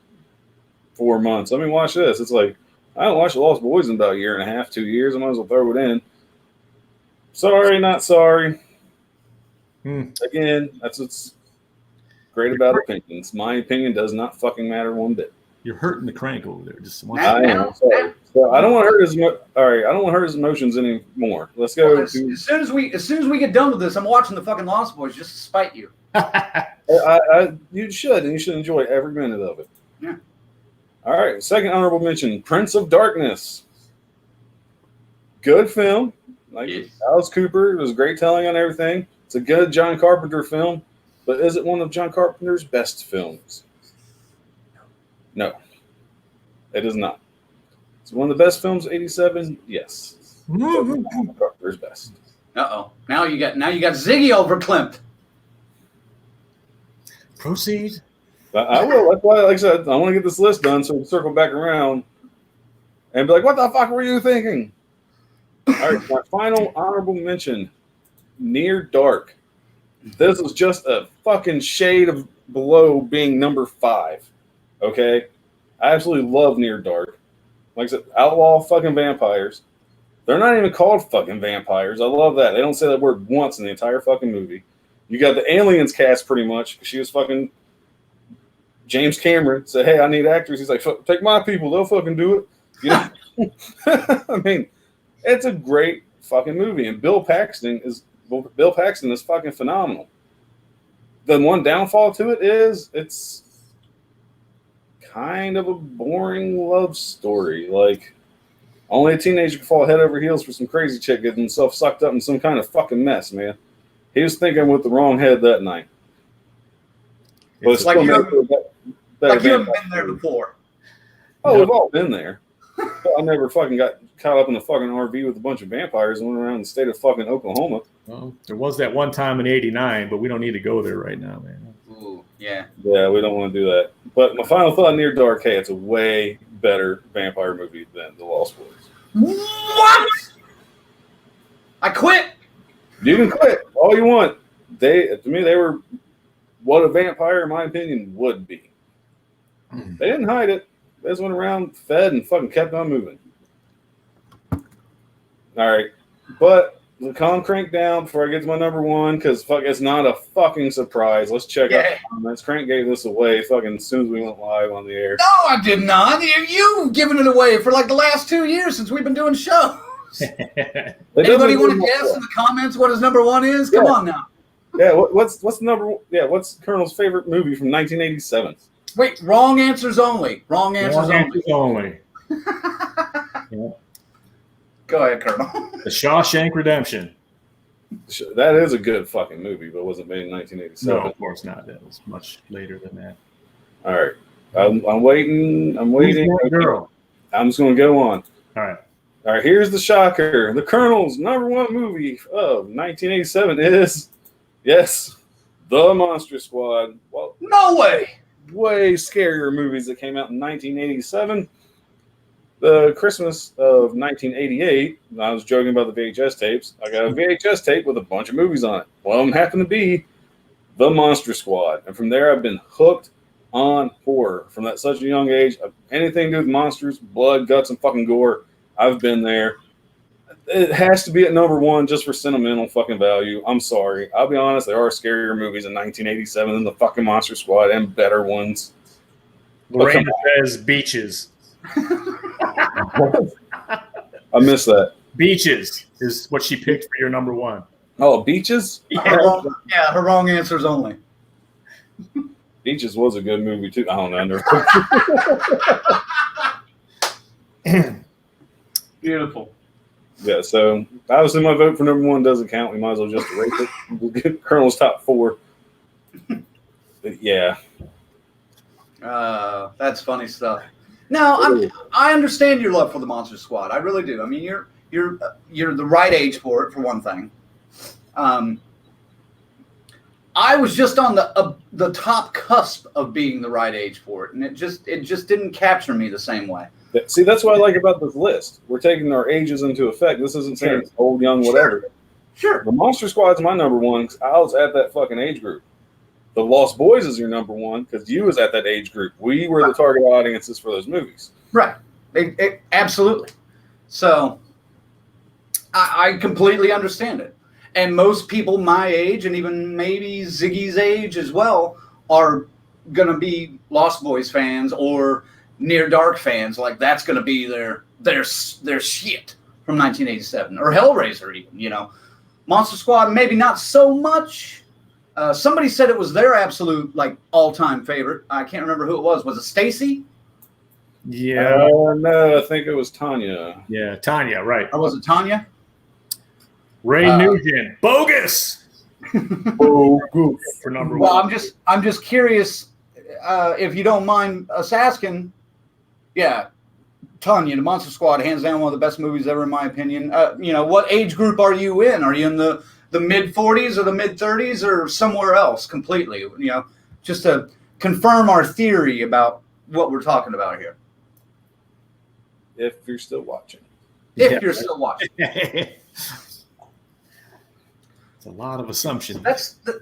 4 months. Let me watch this. It's like, I haven't watched The Lost Boys in about a year and a half, 2 years. I might as well throw it in. Sorry, not sorry. Again, that's what's great about opinions. My opinion does not fucking matter one bit. You're hurting the crank over there. Just I am. Sorry. So I don't want to hurt his. All right, I don't want to hurt his emotions anymore. Let's go. Well, as soon as we get done with this, I'm watching the fucking Lost Boys just to spite you. You should, and you should enjoy every minute of it. Yeah. All right. Second honorable mention: Prince of Darkness. Good film. Like Alice Cooper was great telling on everything. It's a good John Carpenter film, but is it one of John Carpenter's best films? No, it is not. It's one of the best films, 87. Yes, Carpenter's best. Now you got Ziggy over Klimt. Proceed. I will. That's why, like I said, I want to get this list done so we can circle back around and be like, "What the fuck were you thinking?" All right, my final honorable mention: Near Dark. This is just a fucking shade of below being number 5. Okay, I absolutely love Near Dark. Like I said, outlaw fucking vampires. They're not even called fucking vampires. I love that. They don't say that word once in the entire fucking movie. You got the Aliens cast pretty much. She was fucking James Cameron said, "Hey, I need actors." He's like, "Take my people. They'll fucking do it." You know? I mean, it's a great fucking movie, and Bill Paxton is fucking phenomenal. The one downfall to it is it's kind of a boring love story. Like, only a teenager can fall head over heels for some crazy chick getting himself sucked up in some kind of fucking mess, man. He was thinking with the wrong head that night. But It's like you haven't been there before. Oh, we've all been there. I never fucking got caught up in a fucking RV with a bunch of vampires and went around the state of fucking Oklahoma. Well, there was that one time in '89, but we don't need to go there right now, man. Ooh, yeah. Yeah, we don't want to do that. But my final thought on Near Dark, hey, it's a way better vampire movie than The Lost Boys. What? I quit. You can quit all you want. To me, they were what a vampire, in my opinion, would be. They didn't hide it. They just went around, fed, and fucking kept on moving. All right. But calm crank down before I get to my number 1, because fuck, it's not a fucking surprise. Let's check out the comments. Crank gave this away fucking as soon as we went live on the air. No, I did not. You've given it away for like the last 2 years since we've been doing shows. Anybody want to guess in the comments what his number 1 is? Come on now. Yeah, what's the number? Yeah, what's Colonel's favorite movie from 1987? Wait, wrong answers only. Wrong answers only. Yeah. Go ahead, Colonel. The Shawshank Redemption. That is a good fucking movie, but it wasn't made in 1987. No, of course not. That was much later than that. All right. I'm waiting. Who's that girl? I'm just going to go on. All right. All right, here's the shocker. The Colonel's number 1 movie of 1987 is, yes, The Monster Squad. Well, no way. Way scarier movies that came out in 1987. The Christmas of 1988, I was joking about the VHS tapes. I got a VHS tape with a bunch of movies on it. One of them happened to be The Monster Squad. And from there, I've been hooked on horror. From that such a young age, anything to do with monsters, blood, guts, and fucking gore, I've been there. It has to be at number one just for sentimental fucking value. I'm sorry. I'll be honest, there are scarier movies in 1987 than the fucking Monster Squad and better ones. Lorena says Beaches. I missed that. Beaches is what she picked for your number one. Oh, Beaches? Her wrong answers only. Beaches was a good movie too. I don't know. Beautiful. Yeah, so obviously my vote for number one doesn't count. We might as well just erase it. We'll get Colonel's top four. But yeah. That's funny stuff. Now, I understand your love for the Monster Squad. I really do. I mean, you're the right age for it, for one thing. I was just on the top cusp of being the right age for it, and it just didn't capture me the same way. See, that's what I like about this list. We're taking our ages into effect. This isn't saying it's old, young, whatever. Sure. The Monster Squad's my number one because I was at that fucking age group. The Lost Boys is your number one because you was at that age group. We were the target audiences for those movies. Right. Absolutely. So I completely understand it. And most people my age, and even maybe Ziggy's age as well, are going to be Lost Boys fans or Near Dark fans. Like, that's going to be their shit from 1987. Or Hellraiser even, you know. Monster Squad, maybe not so much. Somebody said it was their absolute, like, all-time favorite. I can't remember who it was. Was it Stacy? Yeah. No, I think it was Tanya. Yeah, Tanya, right. Or was it Tanya? Ray Nugent. Bogus! Bogus. For number Well, one. I'm just curious, if you don't mind us asking. Yeah, Tanya, the Monster Squad, hands down one of the best movies ever, in my opinion. You know, what age group are you in? Are you in the mid-40s or the mid-30s or somewhere else completely? You know, just to confirm our theory about what we're talking about here. If you're still watching. If you're still watching. It's a lot of assumptions.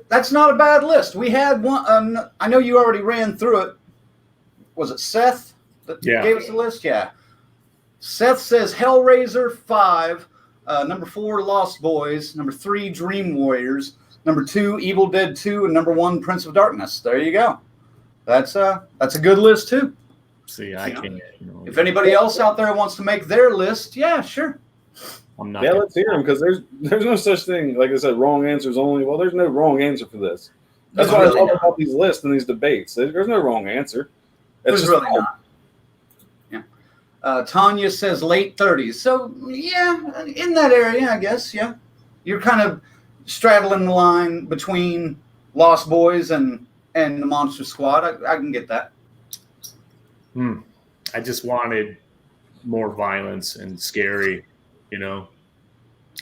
That's not a bad list. We had one. I know you already ran through it. Was it Seth that gave us the list? Yeah. Seth says Hellraiser 5, number 4 Lost Boys, number 3 Dream Warriors, number 2 Evil Dead 2, and number 1 Prince of Darkness. There you go. That's a good list too. See, I can't. If anybody else out there wants to make their list, yeah, sure. I'm not. Yeah, let's hear them because there's no such thing. Like I said, wrong answers only. Well, there's no wrong answer for this. That's why I love about these lists and these debates. There's no wrong answer. It's just really not. Yeah. Tanya says late 30s. So, yeah, in that area, I guess, yeah. You're kind of straddling the line between Lost Boys and the Monster Squad. I can get that. I just wanted more violence and scary, you know.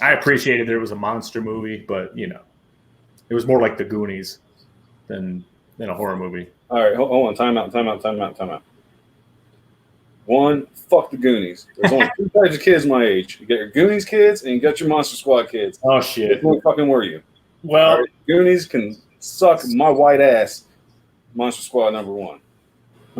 I appreciated there was a monster movie, but, you know, it was more like the Goonies than a horror movie. All right, hold on. Time out. One, fuck the Goonies. There's only two types of kids my age. You got your Goonies kids and you got your Monster Squad kids. Oh, shit. Which one fucking were you? Well, right, Goonies can suck my white ass. Monster Squad number 1.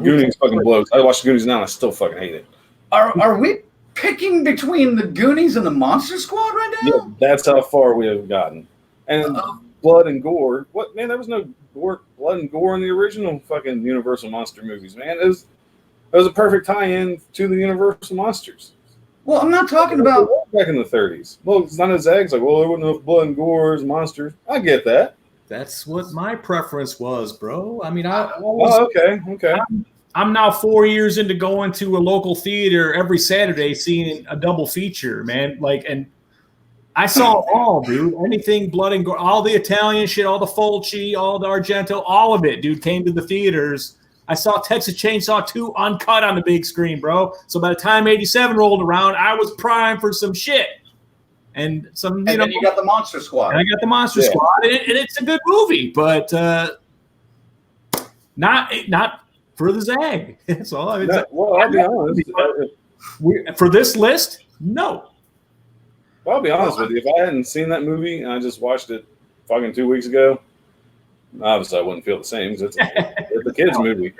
Goonies fucking blows. I watch the Goonies now and I still fucking hate it. Are we picking between the Goonies and the Monster Squad right now? Yeah, that's how far we have gotten. And blood and gore. What, man, there was no blood and gore in the original fucking Universal Monster movies, man. It was a perfect tie-in to the Universal Monsters. Well, I'm not talking about back in the 30s. Well, it's not as eggs like, well, there wasn't enough blood and gore as monsters. I get that. that's what my preference was, bro. I mean, okay. I'm now 4 years into going to a local theater every Saturday, seeing a double feature, man. Like, and I saw all, dude. Anything blood and gore, all the Italian shit, all the Fulci, all the Argento, all of it, dude, came to the theaters. I saw Texas Chainsaw 2 uncut on the big screen, bro. So by the time 87 rolled around, I was primed for some shit. And then you got the Monster Squad. And I got the Monster Squad, and it's a good movie, but not for the Zag. That's all. I mean, well, I'll be honest. For this list, no. Well, I'll be honest with you. If I hadn't seen that movie and I just watched it fucking 2 weeks ago, obviously I wouldn't feel the same because it's a kid's movie.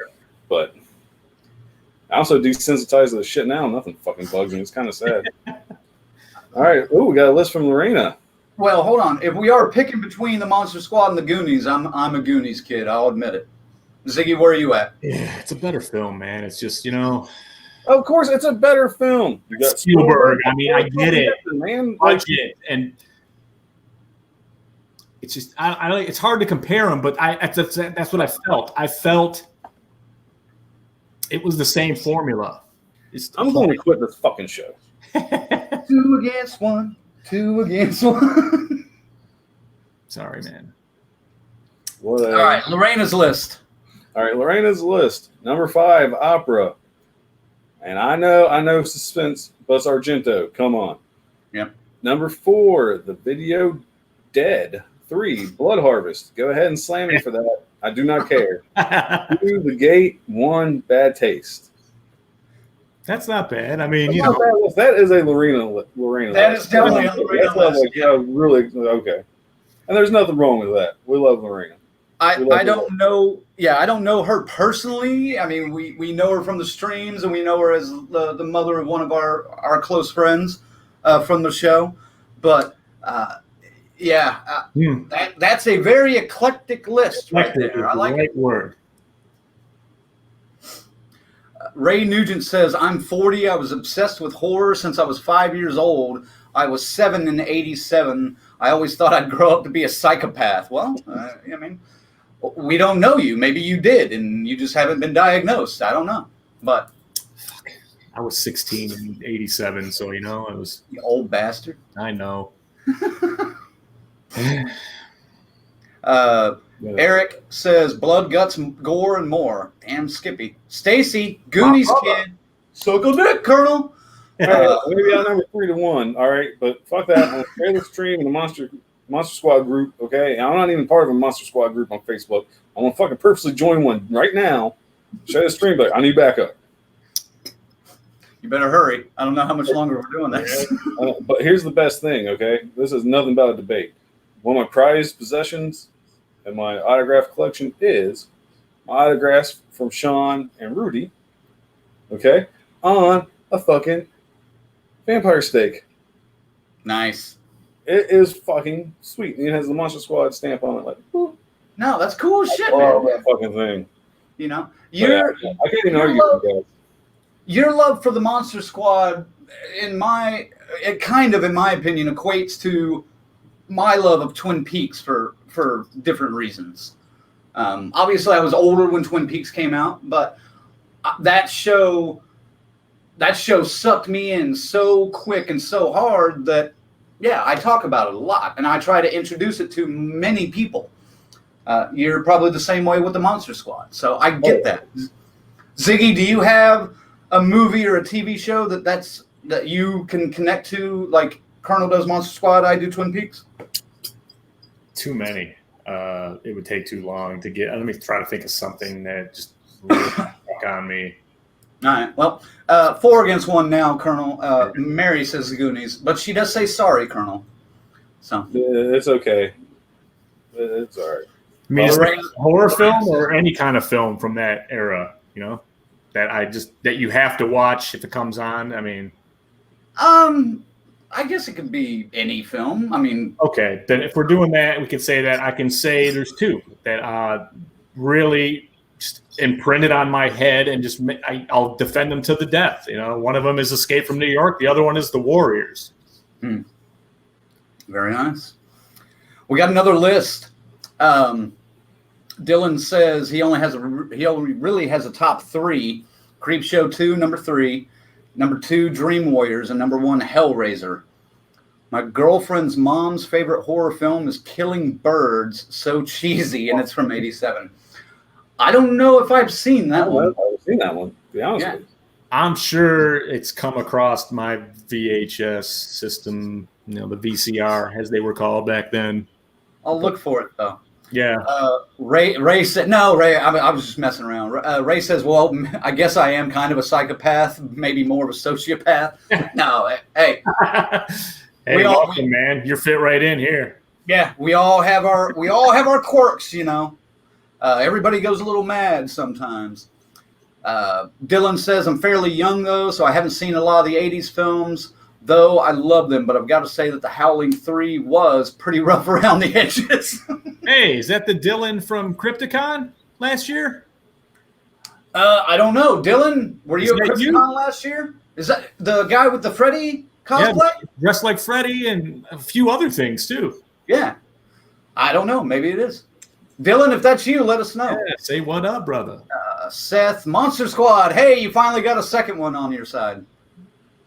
But I also desensitized to the shit now. Nothing fucking bugs me. It's kind of sad. All right. Oh, we got a list from Lorena. Well, hold on. If we are picking between the Monster Squad and the Goonies, I'm a Goonies kid. I'll admit it. Ziggy, where are you at? Yeah, it's a better film, man. It's just, Of course, it's a better film. You got Spielberg. I mean, I get it. Man, Budget, and it's just I don't. It's hard to compare them, but that's what I felt. I felt it was the same formula. I'm going to quit this fucking show. 2 against 1. 2 against 1. Sorry, man. Whatever. All right, Lorena's list. All right, Lorena's list. Number 5, opera. And I know suspense, Buzz Argento. Come on. Yep. Number 4, The Video Dead. 3, Blood Harvest. Go ahead and slam me for that. I do not care. 2, The Gate. 1, Bad Taste. That's not bad. I mean, that is a Lorena. That is definitely a Lorena list. Really okay. And there's nothing wrong with that. We love Lorena. I don't know. Yeah, I don't know her personally. I mean, we know her from the streams, and we know her as the mother of one of our close friends from the show. But that's a very eclectic list right there. I like it. Word. Ray Nugent says, I'm 40. I was obsessed with horror since I was 5 years old. I was 7 in '87. I always thought I'd grow up to be a psychopath. Well, I mean, we don't know you. Maybe you did, and you just haven't been diagnosed. I don't know. But I was 16 in '87, so, it was... You old bastard. I know. Eric says, blood, guts, gore, and more. Damn Skippy. Stacy, Goonies kid. Suckle dick, Colonel. Maybe I'm number 3 to 1. All right, but fuck that. I'm a trailer stream in the Monster Squad group. Okay, and I'm not even part of a Monster Squad group on Facebook. I'm gonna fucking purposely join one right now. Share the stream, but I need backup. You better hurry. I don't know how much longer we're doing this. But here's the best thing. Okay, this is nothing about a debate. One of my prized possessions in my autograph collection is my autographs from Sean and Rudy, okay, on a fucking vampire steak. Nice. It is fucking sweet. It has the Monster Squad stamp on it. Like, whoop. No, that's cool as shit, man. That fucking thing. I can't even argue with that. Your love for the Monster Squad, in my opinion, equates to my love of Twin Peaks for different reasons. Obviously, I was older when Twin Peaks came out, but that show sucked me in so quick and so hard that, I talk about it a lot, and I try to introduce it to many people. You're probably the same way with the Monster Squad, so I get that. Ziggy, do you have a movie or a TV show that you can connect to, like Colonel does Monster Squad, I do Twin Peaks? Too many. It would take too long to get. Let me try to think of something that just really stuck on me. All right. Well, 4 against 1 now, Colonel. Mary says the Goonies, but she does say sorry, Colonel. So it's okay. It's all right. I mean, is it a horror film or any kind of film from that era? That you have to watch if it comes on. I mean, I guess it could be any film. I mean, okay. Then if we're doing that, we can say that I can say there's 2 that really just imprinted on my head, and just I'll defend them to the death. One of them is Escape from New York. The other one is The Warriors. Very nice. We got another list. Dylan says he only really has a top 3. Creepshow 2, number 3. Number 2, Dream Warriors, and number 1, Hellraiser. My girlfriend's mom's favorite horror film is Killing Birds. So cheesy, and it's from '87. I don't know if I've seen that one. I've seen that one, to be honest with you. I'm sure it's come across my VHS system, the VCR, as they were called back then. I'll look for it, though. Yeah. Ray said, no, Ray, I was just messing around. Ray says, well, I guess I am kind of a psychopath, maybe more of a sociopath. No, hey. Hey, welcome, man. You're fit right in here. Yeah, we all have our quirks, Everybody goes a little mad sometimes. Dylan says, I'm fairly young, though, so I haven't seen a lot of the 80s films. Though I love them, but I've got to say that The Howling 3 was pretty rough around the edges. Hey, is that the Dylan from Crypticon last year? I don't know. Dylan, were you at that you? Crypticon last year? Is that the guy with the Freddy cosplay? Yeah, dressed like Freddy and a few other things too. Yeah. I don't know. Maybe it is. Dylan, if that's you, let us know. Yeah, say what up, brother. Seth, Monster Squad. Hey, you finally got a second one on your side.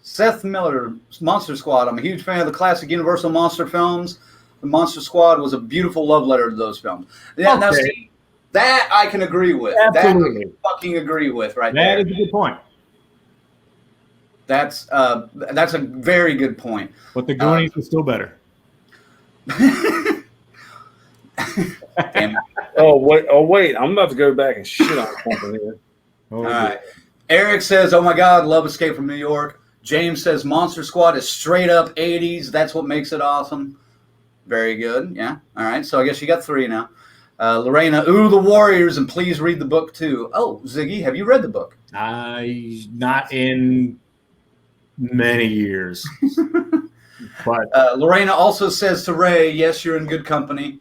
Seth Miller, Monster Squad. I'm a huge fan of the classic Universal monster films. The Monster Squad was a beautiful love letter to those films. Yeah, Okay. now see, that I can agree with. Absolutely. That I can fucking agree with right That there. is a good point. That's a very good point. But the Goonies is still better. Damn. Oh wait! I'm about to go back and shit on something here. Oh, All right. Eric says, "Oh my God, love Escape from New York." James says, "Monster Squad is straight up '80s. That's what makes it awesome." Very good. Yeah. All right. So I guess you got 3 now. Lorena, ooh, the Warriors, and please read the book too. Oh, Ziggy, have you read the book? Not in many years. But Lorena also says to Ray, "Yes, you're in good company."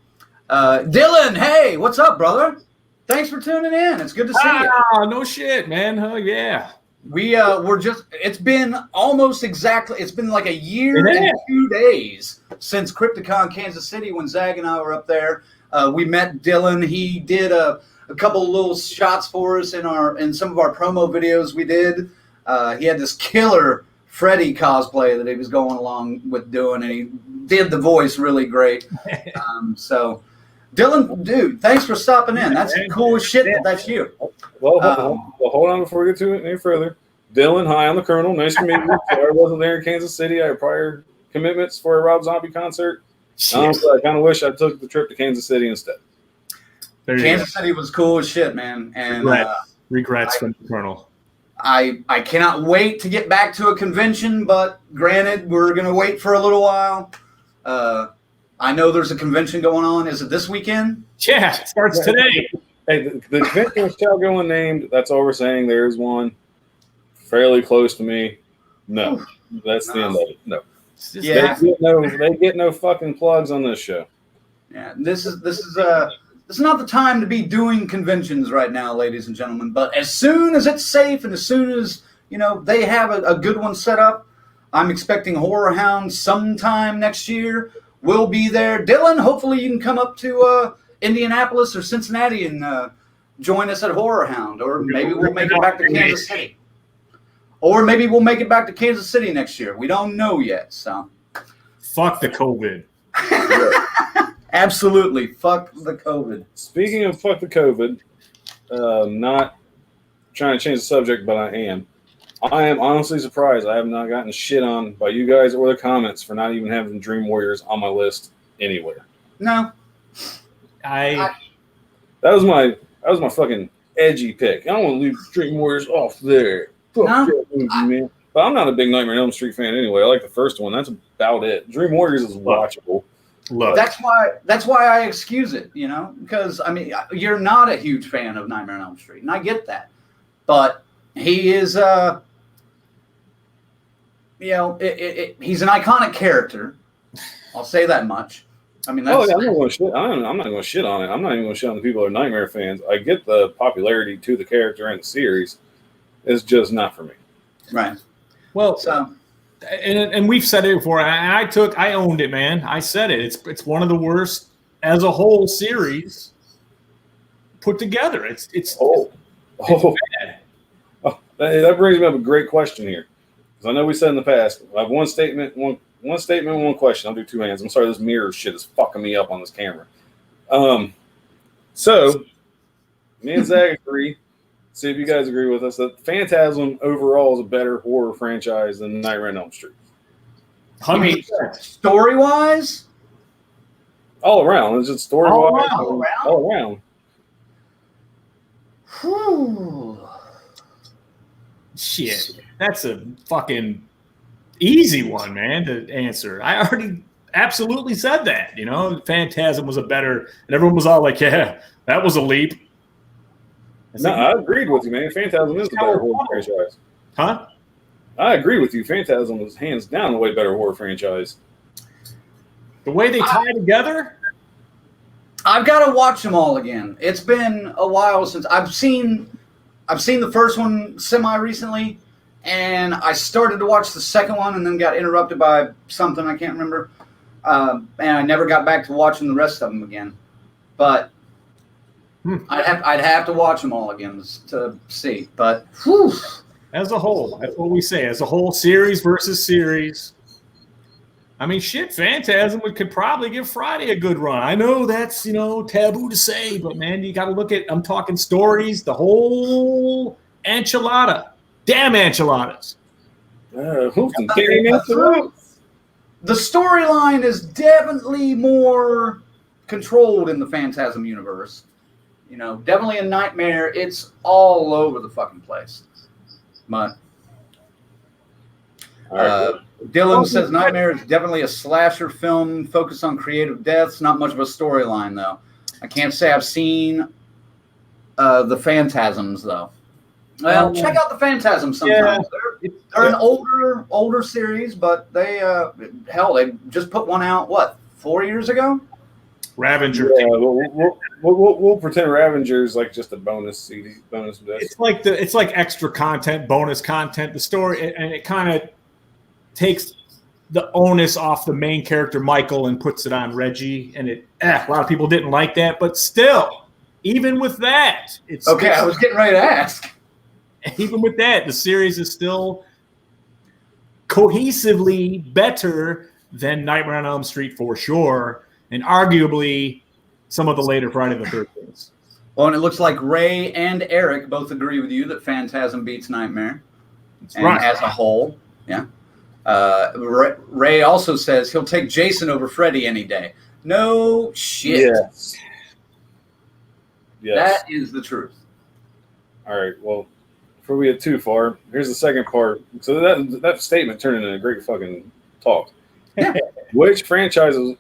Dylan, hey, what's up, brother? Thanks for tuning in. It's good to see you. No shit, man. Oh yeah. It's been almost exactly, it's been like a year and 2 days since Crypticon Kansas City when Zag and I were up there. We met Dylan. He did a couple of little shots for us in some of our promo videos we did. He had this killer Freddy cosplay that he was going along with doing, and he did the voice really great. So, Dylan, dude, thanks for stopping in. That's cool as shit that that's you. Well, hold on before we get to it any further. Dylan, hi, I'm the Colonel. Nice to meet you. Sorry I wasn't there in Kansas City. I had prior commitments for a Rob Zombie concert. Honestly, I kind of wish I took the trip to Kansas City instead. Kansas City was cool as shit, man. And regrets from the Colonel. I cannot wait to get back to a convention, but granted, we're going to wait for a little while. I know there's a convention going on. Is it this weekend? Yeah, it starts today. Hey, the convention shall go unnamed. That's all we're saying. There is one fairly close to me. No, that's the end of it. No. Yeah. They get no fucking plugs on this show. Yeah, this is not the time to be doing conventions right now, ladies and gentlemen. But as soon as it's safe and as soon as they have a good one set up, I'm expecting Horror Hound sometime next year. We'll be there. Dylan, hopefully you can come up to Indianapolis or Cincinnati and join us at Horror Hound, or maybe we'll make it back to Kansas City. Or maybe we'll make it back to Kansas City next year. We don't know yet. So, fuck the COVID. Absolutely, fuck the COVID. Speaking of fuck the COVID, not trying to change the subject, but I am honestly surprised I have not gotten shit on by you guys or the comments for not even having Dream Warriors on my list anywhere. No, that was my fucking edgy pick. I don't want to leave Dream Warriors off there. Fuck that movie, man. But I'm not a big Nightmare on Elm Street fan anyway. I like the first one. That's about it. Dream Warriors is watchable. Look. That's why I excuse it, because you're not a huge fan of Nightmare on Elm Street, and I get that, but he is, he's an iconic character. I'll say that much. I'm not going to shit. I'm not going to shit on it. I'm not even going to shit on the people who are Nightmare fans. I get the popularity to the character and the series. It's just not for me. Right. Well, and we've said it before. I owned it, man. I said it. It's one of the worst as a whole series put together. It's bad. That brings me up a great question here, because I know we said in the past I have one statement, one question. I'll do 2 hands. I'm sorry, this mirror shit is fucking me up on this camera. So me and Zach agree. See if you guys agree with us that Phantasm overall is a better horror franchise than Nightmare on Elm Street. Story-wise? All around. It's just story-wise. All around. Whew. Shit. That's a fucking easy one, man, to answer. I already absolutely said that. Phantasm was a better, and everyone was all like, yeah, that was a leap. I agreed with you, man. Phantasm is the better horror franchise. Huh? I agree with you. Phantasm was hands down a way better horror franchise. The way they tie together. I've got to watch them all again. It's been a while since I've seen the first one semi recently, and I started to watch the second one and then got interrupted by something I can't remember, and I never got back to watching the rest of them again. But I'd have to watch them all again to see. But whew. As a whole, that's what we say. As a whole, series versus series. I mean, shit, Phantasm could probably give Friday a good run. I know that's, taboo to say, but man, you got to look at, I'm talking stories, the whole enchilada. Damn enchiladas. The storyline is definitely more controlled in the Phantasm universe. Definitely a Nightmare. It's all over the fucking place. But Dylan says Nightmare is definitely a slasher film focused on creative deaths. Not much of a storyline, though. I can't say I've seen the Phantasms, though. Well, check out the Phantasms sometimes. Yeah, they're an older series, but they just put one out, 4 years ago? Ravager. Yeah, we'll pretend Ravager's like just a bonus CD, bonus disc. It's like extra content, bonus content. The story, and it kind of takes the onus off the main character Michael and puts it on Reggie. And a lot of people didn't like that, but still, even with that, it's okay. I was getting ready to ask. Even with that, the series is still cohesively better than Nightmare on Elm Street for sure. And arguably some of the later Friday the 13th. Well, and it looks like Ray and Eric both agree with you that Phantasm beats Nightmare. That's right. As a whole, yeah. Ray also says he'll take Jason over Freddy any day. No shit. Yes. That is the truth. All right, well, before we get too far, here's the second part. So that statement turned into a great fucking talk. Yeah. Which franchises,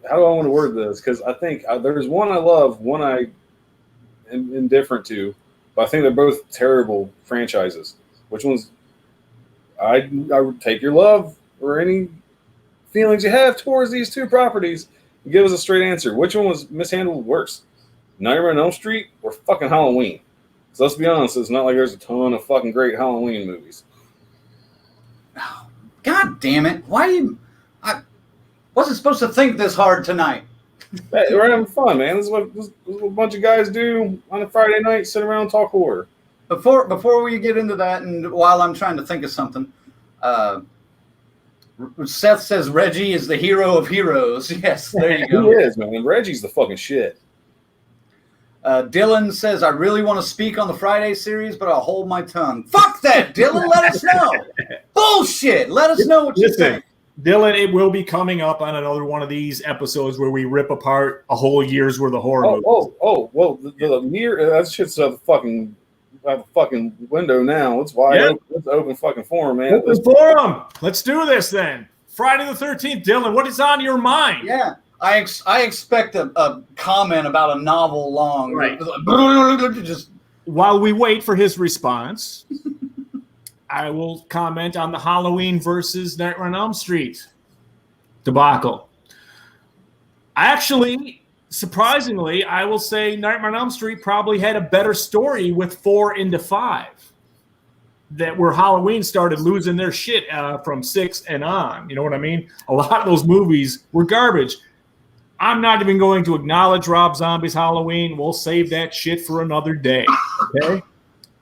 how do I want to word this? Because I think there's one I love, one I am indifferent to, but I think they're both terrible franchises. Which ones? I would take your love or any feelings you have towards these two properties and give us a straight answer. Which one was mishandled worse? Nightmare on Elm Street or fucking Halloween? So let's be honest, it's not like there's a ton of fucking great Halloween movies. God damn it! I wasn't supposed to think this hard tonight. We're having fun, man. This is what a bunch of guys do on a Friday night, sit around and talk horror. Before we get into that, and while I'm trying to think of something, Seth says Reggie is the hero of heroes. Yes, there you go. He is, man. Reggie's the fucking shit. Dylan says, I really want to speak on the Friday series, but I'll hold my tongue. Fuck that, Dylan. Let us know. Bullshit. Let us know what you think. Dylan, it will be coming up on another one of these episodes where we rip apart a whole year's worth of horror movies. Well, the year, that shit's out the fucking window now. It's wide open. It's open fucking forum, man. Open forum. Let's do this then. Friday the 13th, Dylan, what is on your mind? Yeah. I expect a comment about a novel long. Right. While we wait for his response, I will comment on the Halloween versus Nightmare on Elm Street debacle. Actually, surprisingly, I will say Nightmare on Elm Street probably had a better story with 4 into 5. That where Halloween started losing their shit from 6 and on. You know what I mean? A lot of those movies were garbage. I'm not even going to acknowledge Rob Zombie's Halloween. We'll save that shit for another day. Okay?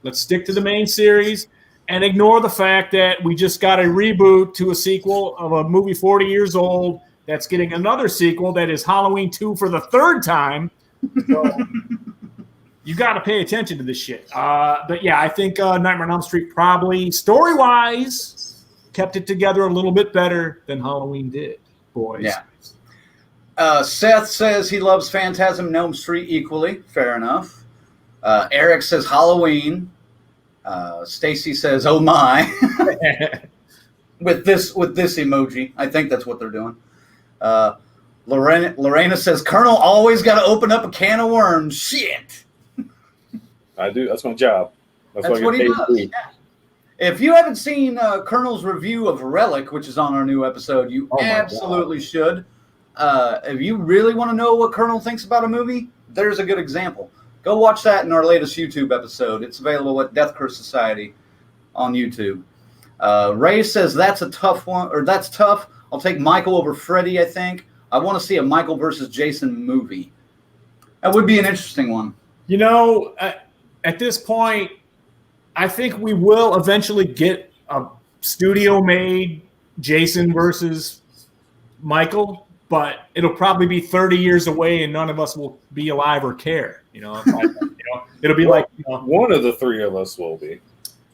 Let's stick to the main series and ignore the fact that we just got a reboot to a sequel of a movie 40 years old that's getting another sequel that is Halloween 2 for the 3rd time. So you got to pay attention to this shit. But yeah, I think Nightmare on Elm Street probably, story-wise, kept it together a little bit better than Halloween did, boys. Yeah. Seth says he loves Phantasm and Elm Street equally. Fair enough. Eric says Halloween. Stacy says, "Oh my," with this emoji. I think that's what they're doing. Lorena says, "Colonel always got to open up a can of worms." Shit. I do. That's my job. That's what he does. Yeah. If you haven't seen Colonel's review of Relic, which is on our new episode, you absolutely should. If you really want to know what Colonel thinks about a movie, there's a good example. Go watch that in our latest YouTube episode. It's available at Death Curse Society on YouTube. Ray says that's a tough one, or that's tough. I'll take Michael over Freddy, I think. I want to see a Michael versus Jason movie. That would be an interesting one. You know, at this point, I think we will eventually get a studio-made Jason versus Michael, but it'll probably be 30 years away and none of us will be alive or care. It'll be like one of the three of us will be.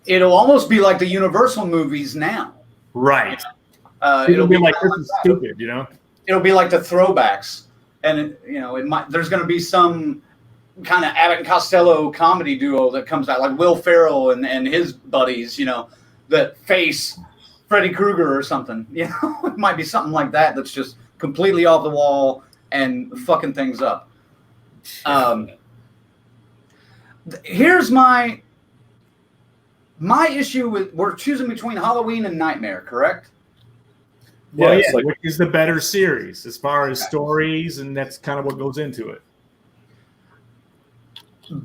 It'll almost be like the Universal movies now. Right. It'll be like, this is stupid, It'll be like the throwbacks. And, there's going to be some kind of Abbott and Costello comedy duo that comes out, like Will Ferrell and his buddies, that face Freddy Krueger or something. It might be something like that that's just completely off the wall and fucking things up. Here's my issue with, we're choosing between Halloween and Nightmare, correct? Well, yeah, which is the better series as far as stories, and that's kind of what goes into it.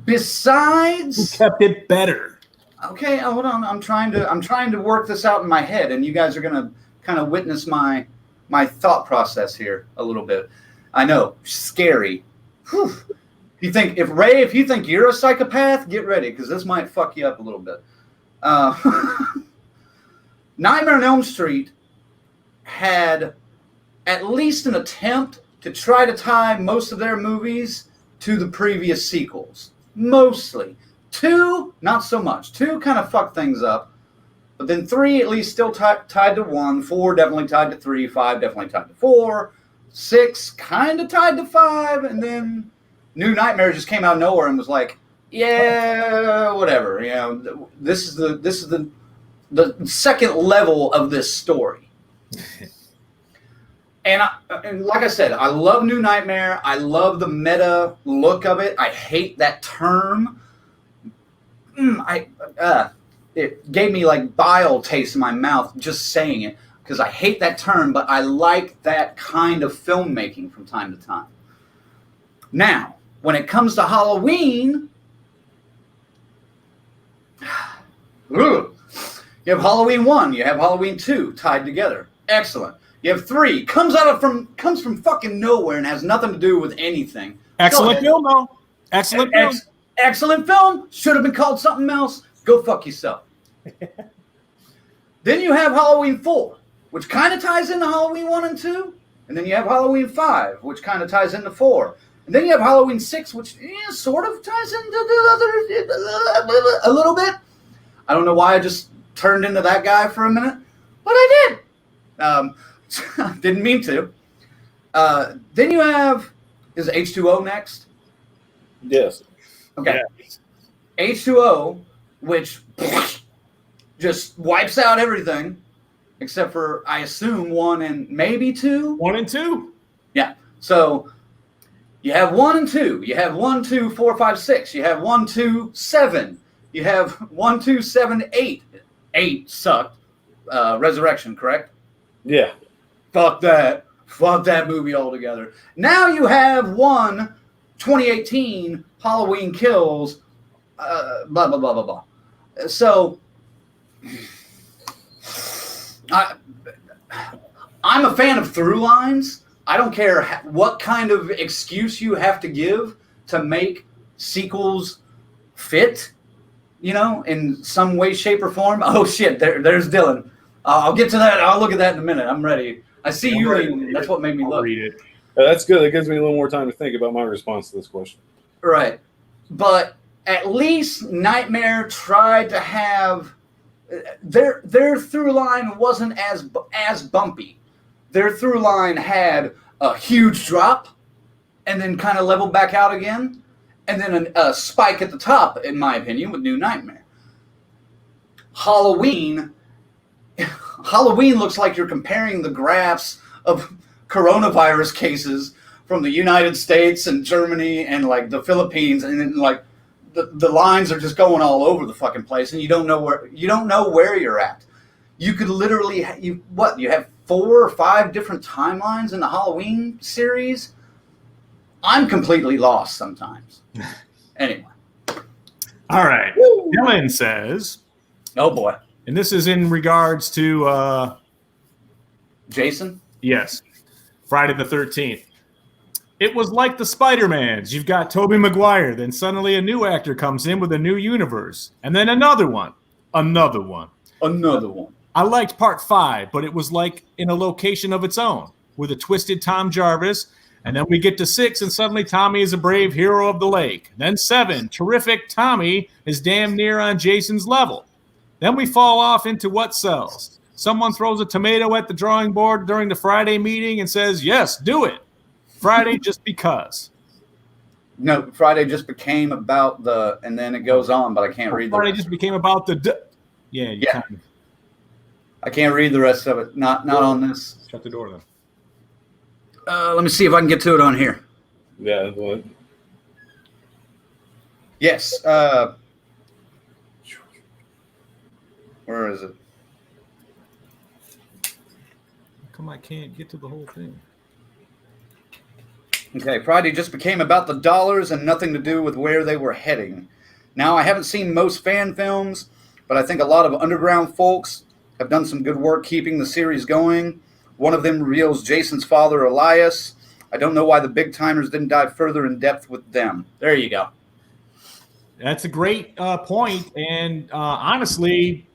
Besides, who kept it better? Okay, hold on. I'm trying to work this out in my head, and you guys are gonna kind of witness my thought process here a little bit. I know, scary. Whew. If you think you're a psychopath, get ready, because this might fuck you up a little bit. Nightmare on Elm Street had at least an attempt to try to tie most of their movies to the previous sequels. Mostly. 2, not so much. 2 kind of fucked things up. But then 3 at least still tied to 1. 4 definitely tied to 3. 5 definitely tied to 4. 6 kind of tied to 5. And then New Nightmare just came out of nowhere and was like, yeah, whatever. This is the second level of this story. And like I said, I love New Nightmare. I love the meta look of it. I hate that term. It gave me like bile taste in my mouth just saying it, because I hate that term, but I like that kind of filmmaking from time to time. Now, when it comes to Halloween, you have Halloween 1, you have Halloween 2 tied together. Excellent. You have 3, comes from fucking nowhere and has nothing to do with anything. Excellent film, though. Excellent film. Excellent film. Should have been called something else. Go fuck yourself. Then you have Halloween 4, which kind of ties into Halloween 1 and 2. And then you have Halloween 5, which kind of ties into 4. And then you have Halloween 6, which sort of ties into the other a little bit. I don't know why I just turned into that guy for a minute, but I did. Didn't mean to. Then you have, is H2O next? Yes. Okay. Yes. H2O, which just wipes out everything, except for, I assume, 1 and maybe 2? 1 and 2. Yeah. So you have 1 and 2. You have 1, 2, 4, 5, 6. You have 1, 2, 7. You have 1, 2, 7, 8. 8 sucked. Resurrection, correct? Yeah. Fuck that. Fuck that movie altogether. Now you have 2018 Halloween Kills, blah, blah, blah, blah, blah. So, I'm a fan of through lines. I don't care what kind of excuse you have to give to make sequels fit, in some way, shape, or form. Oh, shit, there's Dylan. I'll get to that. I'll look at that in a minute. I'm ready. I see you reading. That's what made me look. Read it. That's good. That gives me a little more time to think about my response to this question. Right. But at least Nightmare tried to have their through line wasn't as bumpy. Their through line had a huge drop and then kind of leveled back out again, and then a spike at the top, in my opinion, with New Nightmare. Halloween looks like you're comparing the graphs of coronavirus cases from the United States and Germany and like the Philippines, and then like the lines are just going all over the fucking place, and you don't know where you're at. You could literally you have 4 or 5 different timelines in the Halloween series. I'm completely lost sometimes. Anyway. All right. Dylan says, oh boy, and this is in regards to Jason. Yes, Friday the 13th. It was like the Spider-Mans. You've got Tobey Maguire, then suddenly a new actor comes in with a new universe, and then another one. I liked part 5, but it was like in a location of its own, with a twisted Tom Jarvis, and then we get to 6, and suddenly Tommy is a brave hero of the lake. Then 7, terrific Tommy is damn near on Jason's level. Then we fall off into what sells. Someone throws a tomato at the drawing board during the Friday meeting and says, yes, do it. Friday just because. No, Friday just became about the, and then it goes on, but I can't read. Friday just became about the. Yeah. Kind of. I can't read the rest of it. Not on this. Shut the door then. Let me see if I can get to it on here. Yeah. What? Yes. Where is it? Come, I can't get to the whole thing. Okay, Friday just became about the dollars and nothing to do with where they were heading. Now, I haven't seen most fan films, but I think a lot of underground folks have done some good work keeping the series going. One of them reveals Jason's father, Elias. I don't know why the big timers didn't dive further in depth with them. There you go. That's a great point. And honestly,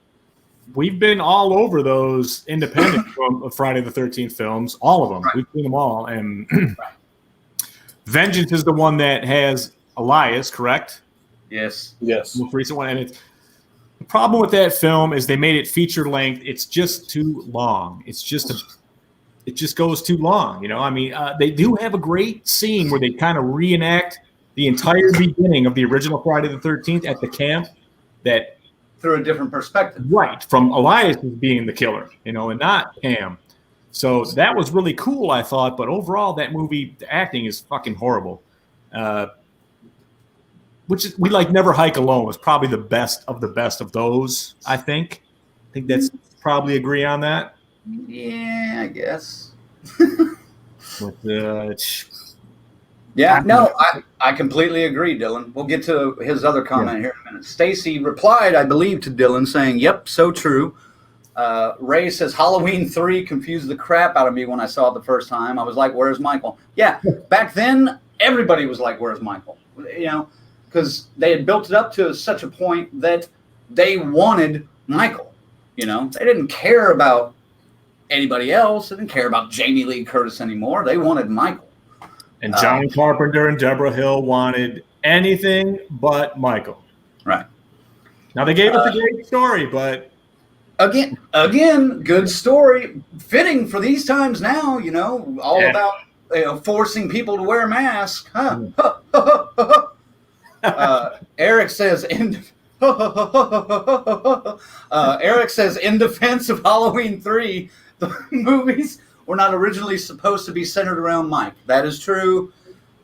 we've been all over those independent from Friday the 13th films, all of them. Right. We've seen them all. And right. Vengeance is the one that has Elias, correct? Yes. The most recent one. And it's the problem with that film is they made it feature length. It's just too long. It just goes too long. You know, I mean, they do have a great scene where they kind of reenact the entire beginning of the original Friday the 13th at the camp that through a different perspective. Right. From Elias being the killer, you know, and not Cam. So that was really cool, I thought. But overall, that movie, the acting is fucking horrible. Which is, we like Never Hike Alone was probably the best of those, I think. I think that's probably agree on that. Yeah, I guess. But, yeah, no, I completely agree, Dylan. We'll get to his other comment here in a minute. Stacy replied, I believe, to Dylan saying, yep, so true. Ray says, Halloween 3 confused the crap out of me when I saw it the first time. I was like, where's Michael? Yeah, back then, everybody was like, where's Michael? You know, because they had built it up to such a point that they wanted Michael. You know, they didn't care about anybody else. They didn't care about Jamie Lee Curtis anymore. They wanted Michael. And John Carpenter and Deborah Hill wanted anything but Michael. Right. Now, they gave us a great story, but... Again, good story. Fitting for these times now, you know, all about forcing people to wear masks. Huh? Eric says, Eric says, in defense of Halloween 3, the movies were not originally supposed to be centered around Mike. That is true.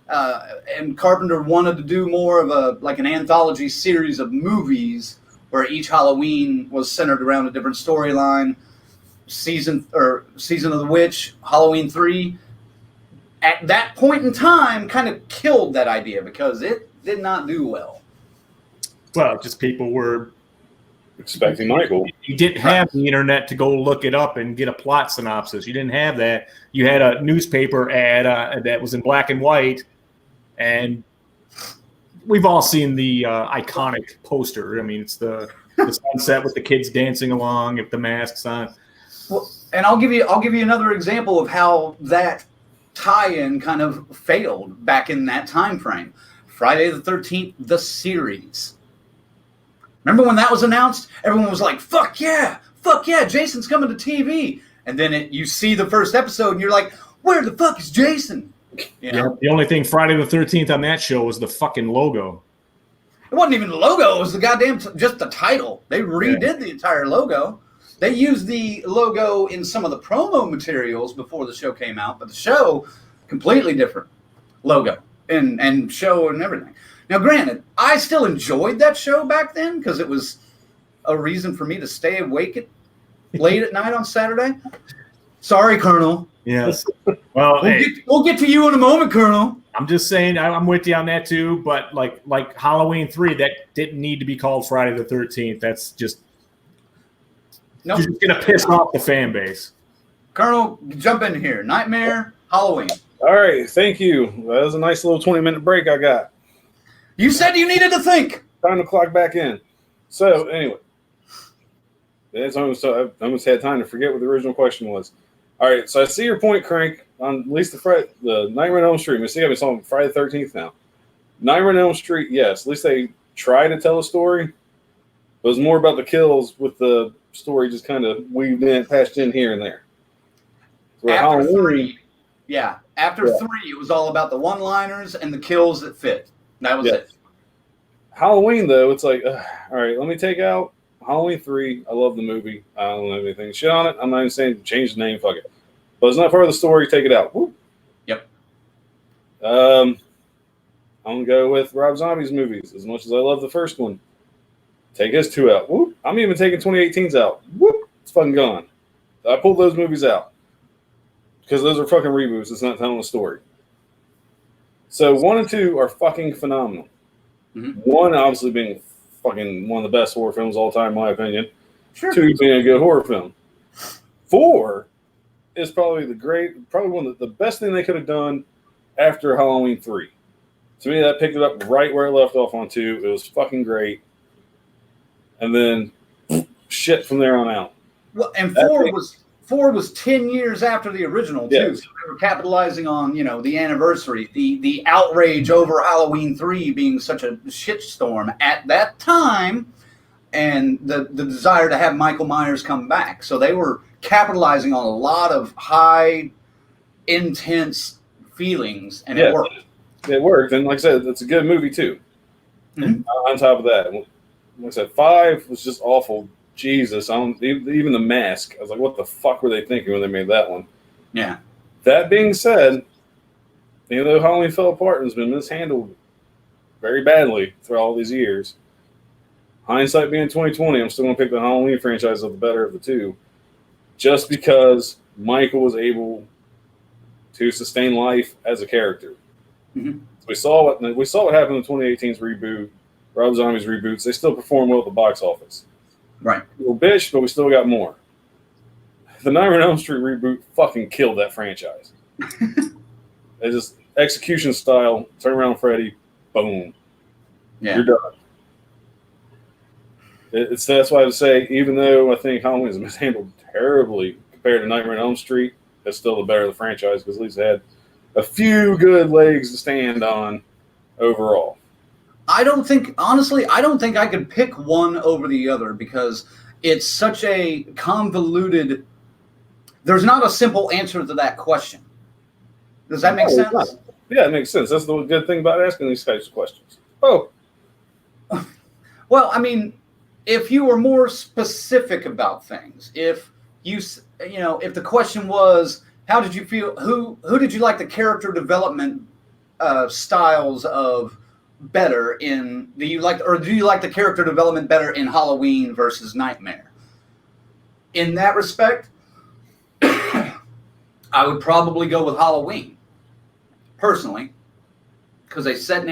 And Carpenter wanted to do more of an anthology series of movies where each Halloween was centered around a different storyline. Season of the Witch, Halloween 3, at that point in time, kind of killed that idea because it did not do well. Well, just people were expecting Michael. You didn't have the internet to go look it up and get a plot synopsis. You didn't have that. You had a newspaper ad that was in black and white, and we've all seen the iconic poster. I mean, it's the sunset with the kids dancing along if the mask's on. Well, and I'll give you another example of how that tie-in kind of failed back in that time frame. Friday the 13th, the series. Remember when that was announced? Everyone was like, fuck yeah, Jason's coming to TV. And then you see the first episode and you're like, where the fuck is Jason? You know? Yeah, the only thing Friday the 13th on that show was the fucking logo. It wasn't even the logo. It was the goddamn, just the title. They redid the entire logo. They used the logo in some of the promo materials before the show came out, but the show, completely different logo and show and everything. Now, granted, I still enjoyed that show back then because it was a reason for me to stay awake late at night on Saturday. Sorry, Colonel. Yes. Well, we'll get to you in a moment, Colonel. I'm just saying I'm with you on that too. But like Halloween 3, that didn't need to be called Friday the 13th. That's just you're just gonna piss off the fan base. Colonel, jump in here. Nightmare, Halloween. All right, thank you. That was a nice little 20-minute break I got. You said you needed to think. Time to clock back in. So anyway, I almost had time to forget what the original question was. All right, so I see your point, Crank. On at least the Nightmare on Elm Street. We see on Friday the 13th now. Nightmare on Elm Street, yes. At least they try to tell a story. It was more about the kills with the story just kind of weaved in, patched in here and there. So after three, it was all about the one-liners and the kills that fit. That was it. Halloween, though, it's like, all right, let me take out Halloween 3. I love the movie. I don't have anything to shit on it. I'm not even saying change the name. Fuck it. But it's not part of the story. Take it out. Woo. Yep. I'm going to go with Rob Zombie's movies. As much as I love the first one, take his 2 out. Woo. I'm even taking 2018's out. Woo. It's fucking gone. I pulled those movies out. Because those are fucking reboots. It's not telling a story. So 1 and 2 are fucking phenomenal. Mm-hmm. 1 obviously being fucking one of the best horror films of all time, in my opinion. Sure. 2 being a good horror film. 4 is probably one of the best thing they could have done after Halloween 3. To me, that picked it up right where it left off on 2. It was fucking great. And then shit from there on out. Well, and 4 was 10 years after the original, too. Yes. So they were capitalizing on, the anniversary, the outrage over Halloween 3 being such a shitstorm at that time, and the desire to have Michael Myers come back. So they were capitalizing on a lot of high, intense feelings, and it worked. It worked, and like I said, it's a good movie, too. Mm-hmm. On top of that, like I said, 5 was just awful. Jesus, even the mask. I was like, what the fuck were they thinking when they made that one? Yeah. That being said, even though Halloween fell apart and has been mishandled very badly through all these years, hindsight being 2020, I'm still going to pick the Halloween franchise as the better of the 2, just because Michael was able to sustain life as a character. Mm-hmm. So we saw what happened in 2018's reboot, Rob Zombie's reboots. They still perform well at the box office. Right. Little bitch, but we still got more. The Nightmare on Elm Street reboot fucking killed that franchise. It's just execution style, turn around Freddy, boom. Yeah. You're done. That's why I would say, even though I think Halloween is mishandled terribly compared to Nightmare on Elm Street, it's still the better of the franchise because at least it had a few good legs to stand on overall. Honestly, I don't think I could pick one over the other because it's such a convoluted, there's not a simple answer to that question. Does that make sense? Yeah, it makes sense. That's the good thing about asking these types of questions. Oh. Well, I mean, if you were more specific about things, if if the question was, how did you feel, who did you like the character development styles of better in, do you like the character development better in Halloween versus Nightmare? In that respect, I would probably go with Halloween, personally, because they set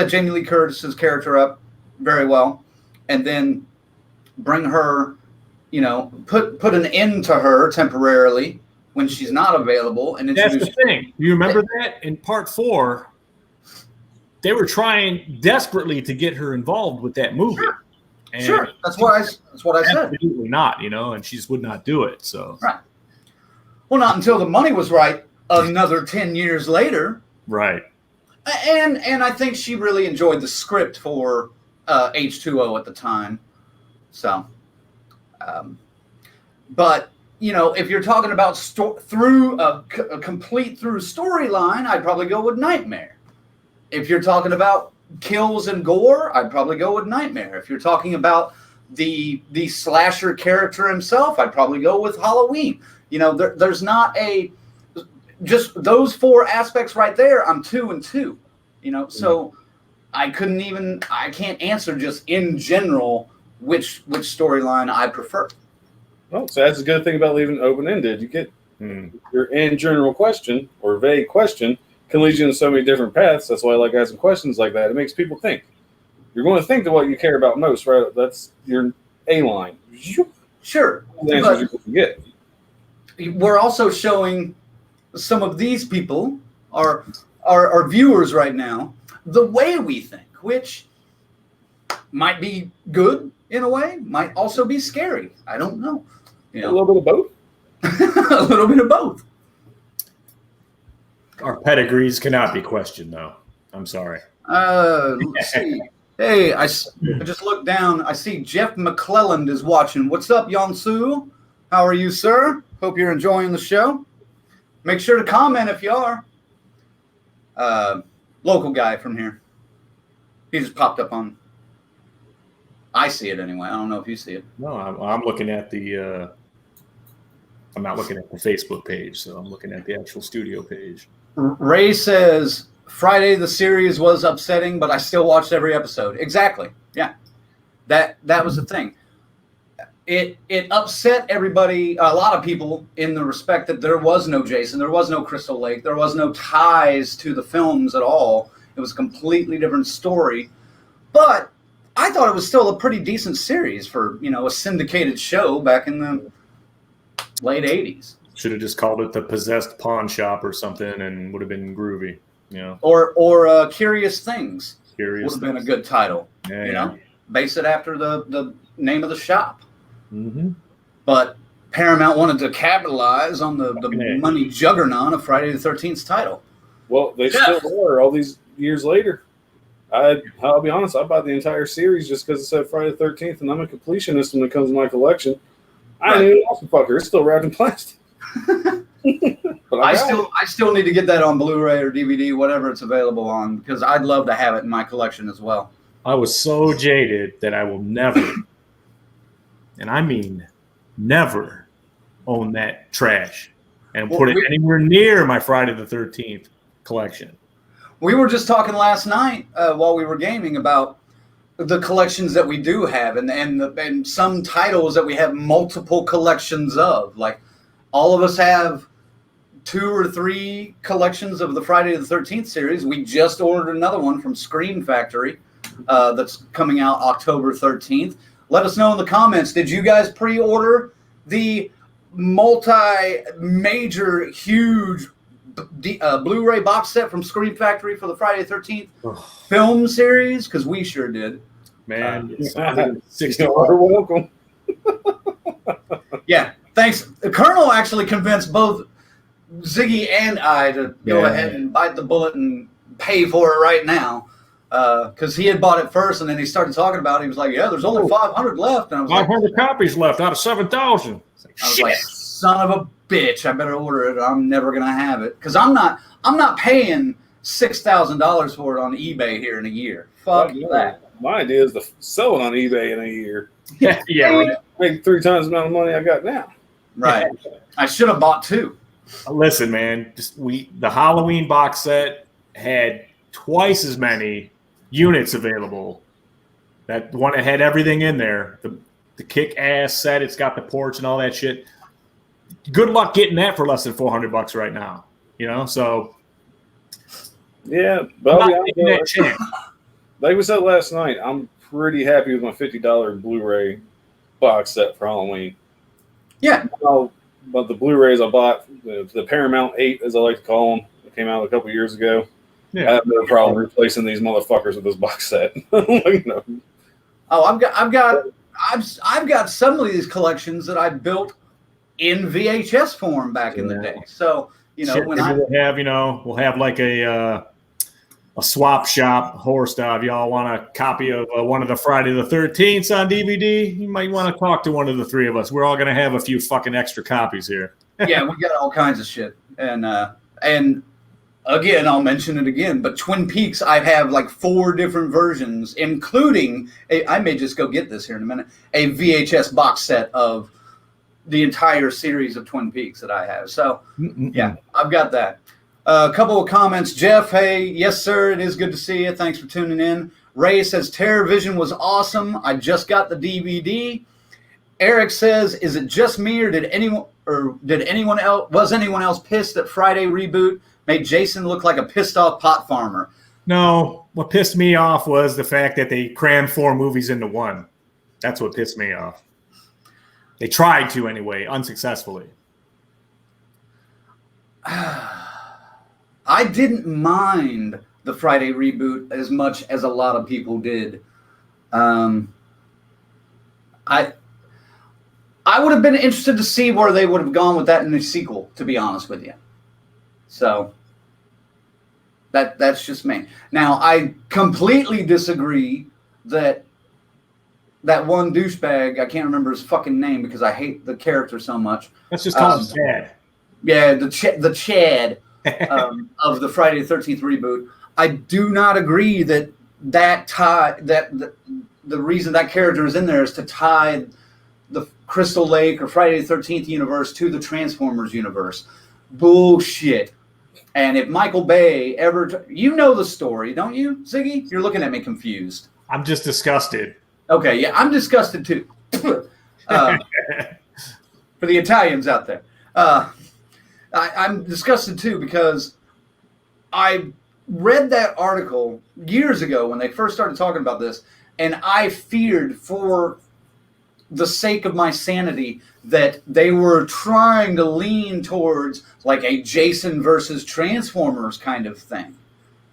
Jamie Lee Curtis's character up very well, and then bring her, put an end to her temporarily when she's not available. And that's the thing. You remember that in part 4? They were trying desperately to get her involved with that movie. Sure. That's what I said. Absolutely not, and she just would not do it. So right. Well, not until the money was right. Another 10 years later. Right. And I think she really enjoyed the script for H2O at the time. So, but if you're talking about through a complete through storyline, I'd probably go with Nightmare. If you're talking about kills and gore, I'd probably go with Nightmare. If you're talking about the slasher character himself, I'd probably go with Halloween. There's not just those 4 aspects right there. I'm 2 and 2. So I can't answer just in general which storyline I prefer. Well, so that's a good thing about leaving it open-ended. You get your in general question or vague question can lead you in so many different paths. That's why I like asking questions like that. It makes people think. You're going to think of what you care about most, right? That's your A line. Sure. The answers you get. We're also showing some of these people, our viewers right now, the way we think, which might be good in a way, might also be scary. I don't know. A little bit of both. A little bit of both. Our pedigrees cannot be questioned, though. I'm sorry. Let's see. Hey, I just looked down. I see Jeff McClelland is watching. What's up, Yonsu? How are you, sir? Hope you're enjoying the show. Make sure to comment if you are. Local guy from here. He just popped up on. I see it anyway. I don't know if you see it. No, I'm looking at the. I'm not looking at the Facebook page, so I'm looking at the actual studio page. Ray says Friday the series was upsetting, but I still watched every episode. Exactly. Yeah, that was the thing. It upset everybody, a lot of people, in the respect that there was no Jason, there was no Crystal Lake, there was no ties to the films at all. It was a completely different story. But I thought it was still a pretty decent series for, a syndicated show back in the late 80s. Should have just called it The Possessed Pawn Shop or something and would have been groovy. Or Curious Things. Would have been a good title. Yeah. Base it after the name of the shop. Mm-hmm. But Paramount wanted to capitalize on the money juggernaut of Friday the 13th's title. Well, they still are all these years later. I'll be honest, I bought the entire series just because it said Friday the 13th, and I'm a completionist when it comes to my collection. I knew it was a fucker. It's still wrapped in plastic. But I still need to get that on Blu-ray or DVD, whatever it's available on, because I'd love to have it in my collection as well. I was so jaded that I will never, and I mean never, own that trash and put it anywhere near my Friday the 13th collection. We were just talking last night while we were gaming about the collections that we do have and some titles that we have multiple collections of. Like, all of us have 2 or 3 collections of the Friday the 13th series. We just ordered another one from Scream Factory that's coming out October 13th. Let us know in the comments, did you guys pre-order the multi-major, huge Blu-ray box set from Scream Factory for the Friday the 13th film series? Because we sure did. Man, you're welcome. Yeah, thanks. The Colonel actually convinced both Ziggy and I to go ahead and bite the bullet and pay for it right now. Because he had bought it first, and then he started talking about it. He was like, "Yeah, there's only 500 left." And I was 500 copies left out of 7,000. I was like, "Son of a bitch! I better order it. I'm never gonna have it because I'm not paying $6,000 for it on eBay here in a year. Fuck that." My idea is to sell it on eBay in a year. Yeah, right. Make 3 times the amount of money I got now. Right. I should have bought 2. Listen, man, the Halloween box set had twice as many units available. That one that had everything in there. The kick-ass set, it's got the porch and all that shit. Good luck getting that for less than $400 right now. So yeah, but like we said last night, I'm pretty happy with my $50 Blu-ray box set for Halloween. Yeah. But the Blu-rays I bought, the Paramount 8, as I like to call them, that came out a couple years ago. Yeah. I have no problem replacing these motherfuckers with this box set. Oh, I've got some of these collections that I built in VHS form back in the day. So we'll have like a swap shop horror style. If y'all want a copy of one of the Friday the 13th on DVD, you might want to talk to one of the 3 of us. We're all going to have a few fucking extra copies here. Yeah, we got all kinds of shit. And again, I'll mention it again, but Twin Peaks, I have like 4 different versions, including, I may just go get this here in a minute, a VHS box set of the entire series of Twin Peaks that I have. So, yeah, I've got that. A couple of comments. Jeff, hey, yes, sir. It is good to see you. Thanks for tuning in. Ray says, Terror Vision was awesome. I just got the DVD. Eric says, is it just me or did anyone else pissed that Friday reboot made Jason look like a pissed off pot farmer? No, what pissed me off was the fact that they crammed 4 movies into one. That's what pissed me off. They tried to anyway, unsuccessfully. I didn't mind the Friday reboot as much as a lot of people did. I would have been interested to see where they would have gone with that in the sequel, to be honest with you. So that's just me. Now, I completely disagree that one douchebag, I can't remember his fucking name because I hate the character so much. Let's just call him Chad. Yeah, the Chad of the Friday the 13th reboot. I do not agree that the reason that character is in there is to tie the Crystal Lake or Friday the 13th universe to the Transformers universe. Bullshit. And if Michael Bay ever... you know the story, don't you, Ziggy? You're looking at me confused. I'm just disgusted. Okay, yeah, I'm disgusted too. For the Italians out there. I'm disgusted too because I read that article years ago when they first started talking about this, and I feared for the sake of my sanity that they were trying to lean towards like a Jason versus Transformers kind of thing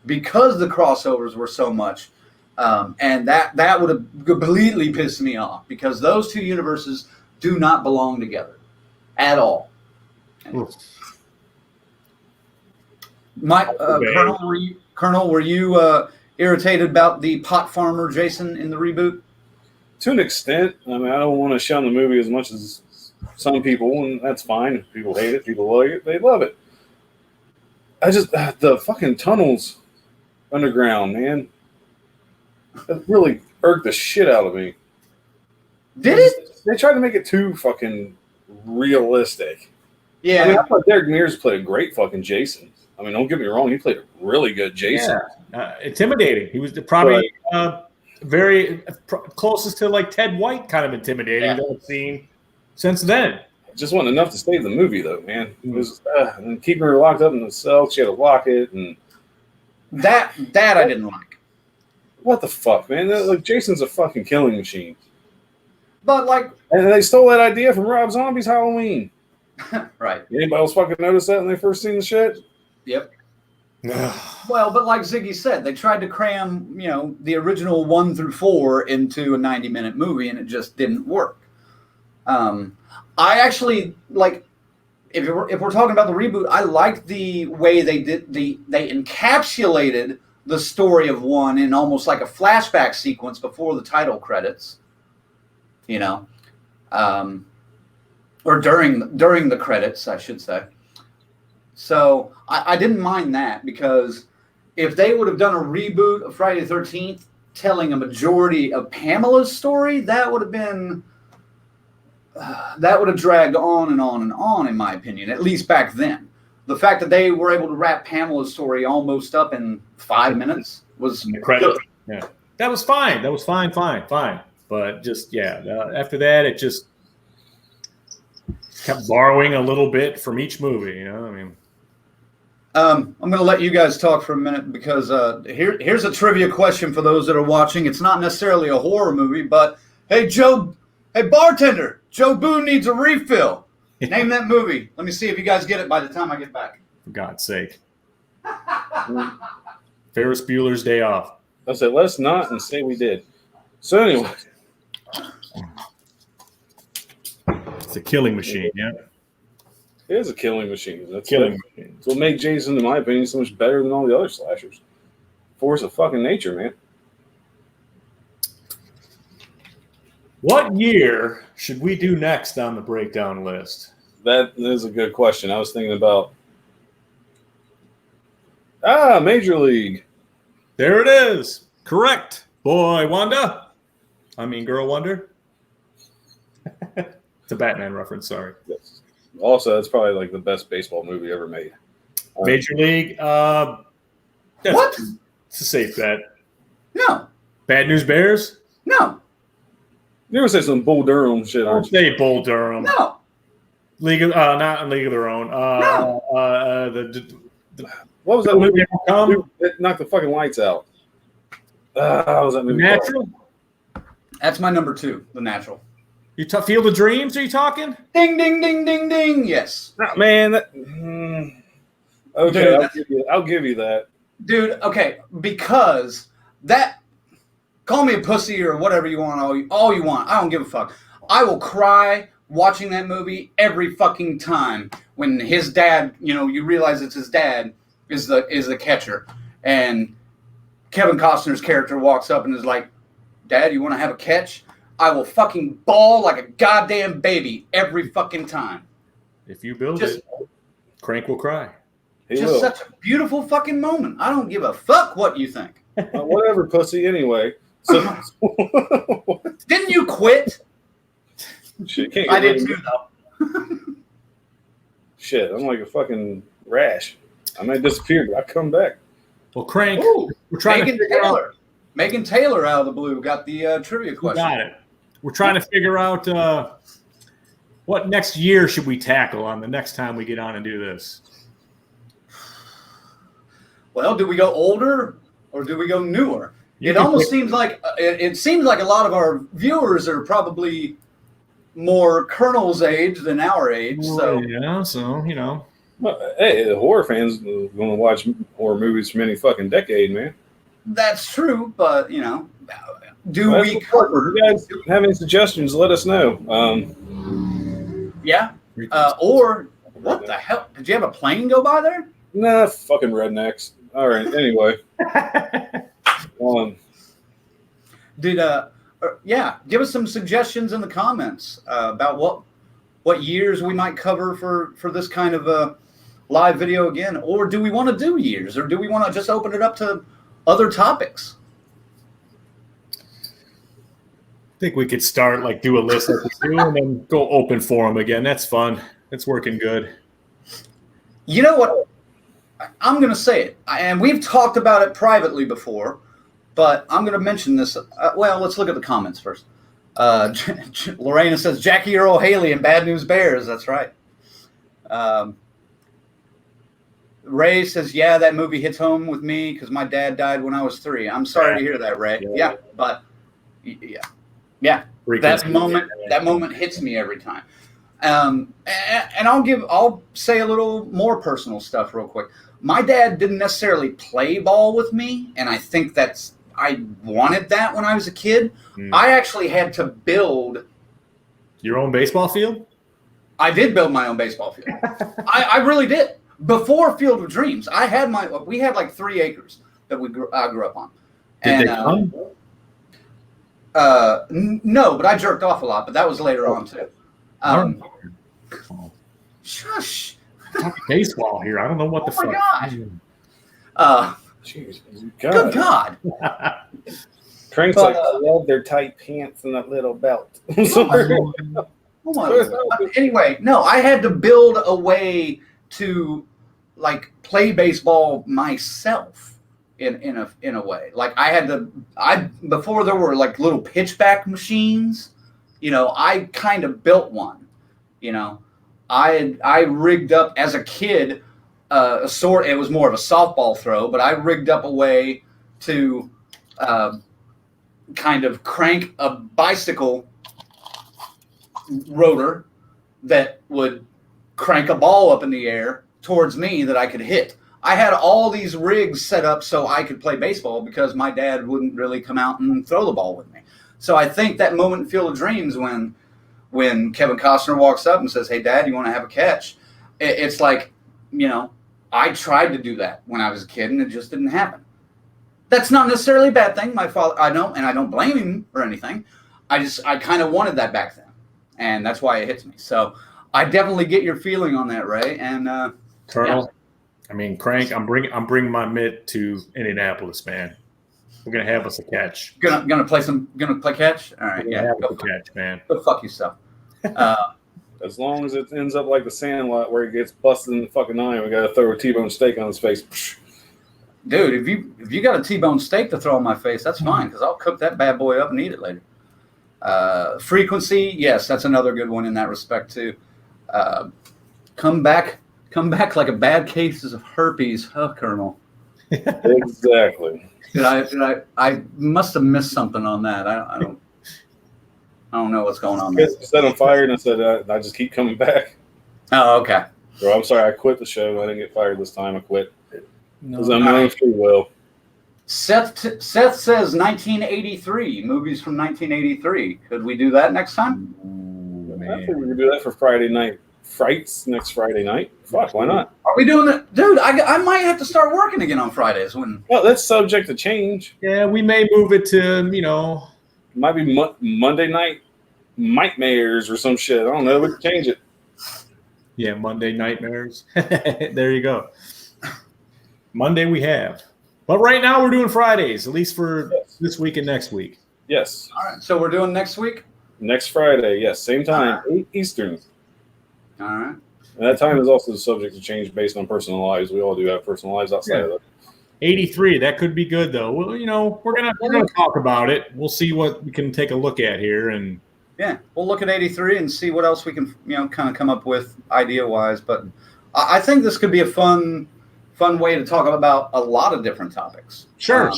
because the crossovers were so much. And that would have completely pissed me off because those two universes do not belong together at all. Colonel, were you irritated about the pot farmer Jason in the reboot? To an extent. I mean, I don't want to shun the movie as much as some people, and that's fine. If people hate it, people like it, they love it. I just, the fucking tunnels underground, man. That really irked the shit out of me. Did it? They tried to make it too fucking realistic. Yeah. I mean, I thought Derek Mears played a great fucking Jason. I mean, don't get me wrong, he played a really good Jason. Yeah. Intimidating. He was probably very closest to like Ted White kind of intimidating that I've seen since then. It just wasn't enough to save the movie, though, man. It was and keeping her locked up in the cell. She had to lock it, and that I didn't like. What the fuck, man? Like, Jason's a fucking killing machine. But like, and they stole that idea from Rob Zombie's Halloween. Right. Anybody else fucking notice that when they first seen the shit? Yep. Well, but like Ziggy said, they tried to cram, the original 1 through 4 into a 90-minute movie, and it just didn't work. I actually like, if we're talking about the reboot, I liked the way they encapsulated the story of 1 in almost like a flashback sequence before the title credits, or during the credits, I should say. So I didn't mind that because if they would have done a reboot of Friday the 13th telling a majority of Pamela's story, that would have dragged on and on and on, in my opinion, at least back then. The fact that they were able to wrap Pamela's story almost up in 5 minutes was incredible. Yeah, that was fine. That was fine. But just, after that, it just kept borrowing a little bit from each movie, I mean. I'm going to let you guys talk for a minute because here's a trivia question for those that are watching. It's not necessarily a horror movie, but hey, bartender, Joe Boone needs a refill. Name that movie. Let me see if you guys get it by the time I get back. For God's sake. Ferris Bueller's Day Off. I said, let's not and say we did. So anyway. It's a killing machine, yeah. It is a killing machine. That's killing machine. It's what made Jason, in my opinion, so much better than all the other slashers. Force of fucking nature, man. What year should we do next on the breakdown list? That is a good question. I was thinking about Major League. There it is. Correct. Boy Wonder. I mean Girl Wonder. It's a Batman reference, sorry. Yes. Also, that's probably like the best baseball movie ever made. Major League. What? It's a safe bet. No. Bad News Bears. No. You ever say some Bull Durham shit, Don't aren't you? say Bull Durham. No. League of not in League of Their Own. What was that movie? Come. It knocked the fucking lights out. What was that movie Natural. That's my number 2, The Natural. You Field of Dreams? Are you talking? Ding, ding, ding, ding, ding. Yes. called? Man, okay, Dude, I'll give you that. Dude, okay, because that, call me a pussy or whatever you want, all you want. I don't give a fuck. I will cry watching that movie every fucking time when his dad, you realize it's his dad is the catcher, and Kevin Costner's character walks up and is like, "Dad, you want to have a catch?" I will fucking bawl like a goddamn baby every fucking time. If you build it, Crank will cry. Such a beautiful fucking moment. I don't give a fuck what you think. Whatever, pussy. Anyway, so Didn't you quit? shit, can't I get did rid too, of- though. Shit, I'm like a fucking rash. I may disappear, but I come back. Well, Crank, Ooh, we're trying Megan to figure out. Taylor. Megan Taylor out of the blue got the trivia You question. got it. We're trying to figure out what next year should we tackle on the next time we get on and do this. Well, do we go older or do we go newer? You It can almost pick- seems like it seems like a lot of our viewers are probably more Colonel's age than our age. So yeah, so Well, hey, the horror fans are going to watch horror movies from any fucking decade, man. that's true, but do Well, we that's what- cover? If you guys have any suggestions, let us know. Yeah. Or what the hell? Did you have a plane go by there? Nah, fucking rednecks. All right, anyway. Give us some suggestions in the comments about what years we might cover for this kind of a live video again, or do we want to do years, or do we want to just open it up to other topics? I think we could start do a list like we do and then go open forum again. That's fun. It's working good. You know what? I'm going to say it, and we've talked about it privately before, but I'm going to mention this. Well, let's look at the comments first. Lorena says, Jackie Earl Haley and Bad News Bears. That's right. Ray says, yeah, that movie hits home with me because my dad died when I was 3. I'm sorry to hear that, Ray. Yeah, but yeah. That moment hits me every time. And I'll say a little more personal stuff real quick. My dad didn't necessarily play ball with me, and I think I wanted that when I was a kid. I actually had to build your own baseball field. I did build my own baseball field. I really did. Before Field of Dreams, we had like 3 acres that I grew up on. Did they come? No, but I jerked off a lot. But that was later on too. Shush. Talking baseball here. I don't know what the fuck. Jeez, Good God. Crank's But, I love their tight pants and that little belt. Anyway, no, I had to build a way to play baseball myself in a way. Before there were little pitchback machines, I kind of built one. I rigged up as a kid it was more of a softball throw, but I rigged up a way to kind of crank a bicycle rotor that would crank a ball up in the air towards me that I could hit. I had all these rigs set up so I could play baseball because my dad wouldn't really come out and throw the ball with me. So I think that moment in Field of Dreams when Kevin Costner walks up and says, hey, Dad, you want to have a catch? It's like, I tried to do that when I was a kid and it just didn't happen. That's not necessarily a bad thing. My father, I don't blame him or anything. I kind of wanted that back then. And that's why it hits me. So I definitely get your feeling on that, Ray. And Colonel, Crank, I'm bringing my mitt to Indianapolis, man. We're gonna have us a catch. Gonna play catch? All right, Have a catch, man. Go fuck yourself. As long as it ends up like the Sandlot where he gets busted in the fucking eye, we gotta throw a T-bone steak on his face. Dude, if you got a T-bone steak to throw on my face, that's fine because I'll cook that bad boy up and eat it later. Frequency, yes, that's another good one in that respect too. Come back like a bad case of herpes, Colonel. Exactly. I must have missed something on that. I don't know what's going on there. You said I'm fired, and I said I just keep coming back. Oh, okay. So I'm sorry, I quit the show. I didn't get fired this time. I quit. No. Because I'm doing free will. Seth says 1983, movies from 1983. Could we do that next time? I think we could do that for Friday night. Frights next Friday night. Fuck, why not? Are we doing that? Dude, I might have to start working again on Fridays. Well, that's subject to change. Yeah, we may move it to, Might be Monday night nightmares or some shit. I don't know. We can change it. Yeah, Monday Nightmares. There you go. Monday we have. But right now we're doing Fridays, at least for this week and next week. Yes. All right, so we're doing next week? Next Friday, yes. Same time, 8 Eastern. All right. And that time is also subject to change based on personal lives. We all do have personal lives outside of that. 83, that could be good though. Well, we're gonna talk about it. We'll see what we can take a look at here, and yeah, we'll look at 83 and see what else we can kind of come up with idea wise. But I think this could be a fun way to talk about a lot of different topics. Sure.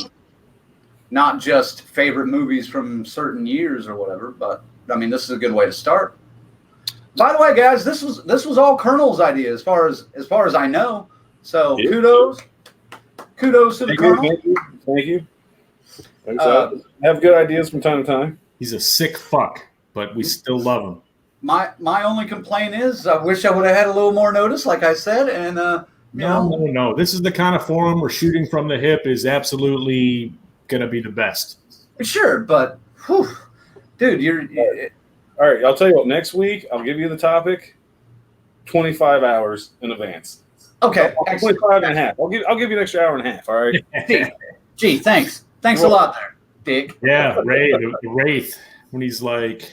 Not just favorite movies from certain years or whatever, but I mean, this is a good way to start. By the way, guys, this was all Colonel's idea as far as I know. So yeah. Kudos to the Colonel. Thank you. Like I have good ideas from time to time. he's a sick fuck, but we still love him. My only complaint is I wish I would have had a little more notice, like I said, and No. This is the kind of forum where shooting from the hip is absolutely going to be the best. Sure, but dude, you're all right. I'll tell you what. Next week, I'll give you the topic 25 hours in advance. okay. 25 and a half. I'll give you an extra hour and a half. All right. Gee, thanks a lot there, Dick. Yeah, Ray, the Wraith, when he's like,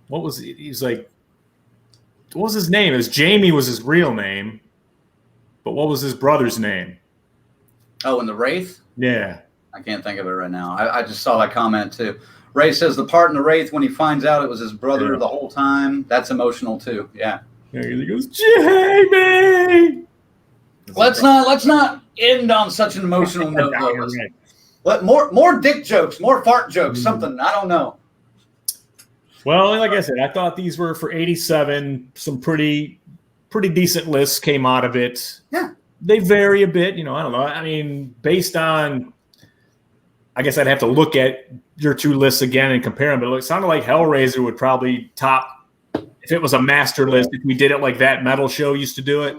what was he? He's like, what was his name? It was Jamie was his real name, but what was his brother's name? Oh, and the Wraith? Yeah. I can't think of it right now. I just saw that comment too. Ray says the part in the Wraith when he finds out it was his brother the whole time. That's emotional too. Yeah. He goes, Jamie. Let's not end on such an emotional note. Right. Let more dick jokes, more fart jokes, something. I don't know. Well, like I said, I thought these were for 87. Some pretty decent lists came out of it. Yeah. They vary a bit, I don't know. I mean, based on, I guess I'd have to look at your two lists again and compare them. But it sounded like Hellraiser would probably top, if it was a master list, if we did it like that Metal Show used to do it.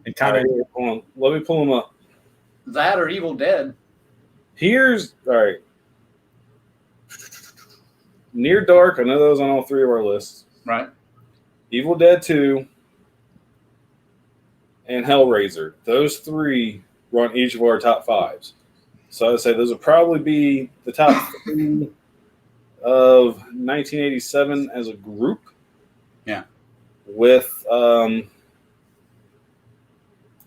And kind of, let me pull them up. That or Evil Dead. All right. Near Dark, I know that was on all three of our lists. Right. Evil Dead 2 and Hellraiser. Those three were on each of our top fives. So I'd say those would probably be the top three of 1987 as a group. Yeah. With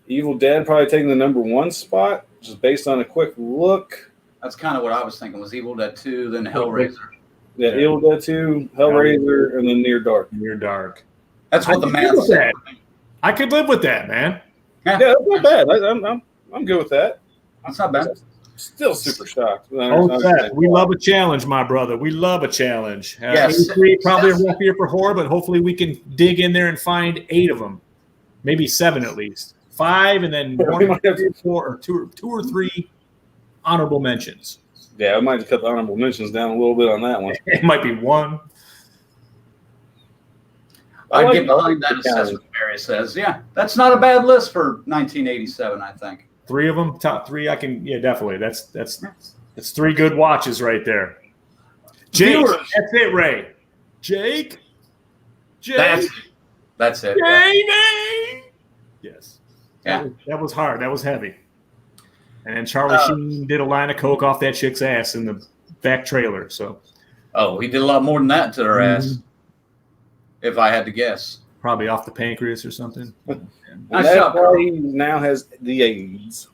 Evil Dead probably taking the number one spot, just based on a quick look. That's kind of what I was thinking was Evil Dead 2, then Hellraiser. Yeah, Evil Dead 2, Hellraiser, and then Near Dark. Near Dark. That's what the math said. I could live with that, man. Yeah, that's not bad. I'm good with that. That's not bad. Still super shocked. We love a challenge, my brother. We love a challenge. Yes. 83, probably a rough year for horror, but hopefully we can dig in there and find 8 of them. Maybe 7 at least. 5 and then 1 or 2 or 2 or 3 honorable mentions. Yeah, I might just cut the honorable mentions down a little bit on that one. It might be 1. I'd get behind that assessment Mary says. Yeah, that's not a bad list for 1987, I think. 3 of them, top 3. I can, definitely. That's 3 good watches right there. Jake, that's it, Ray. Jake. That's it. Jamie. Yes. Yeah. That was hard. That was heavy. And then Charlie Sheen did a line of coke off that chick's ass in the back trailer. So. Oh, he did a lot more than that to her ass. if I had to guess. Probably off the pancreas or something. And Nice that's job, why Colonel. he now has the AIDS.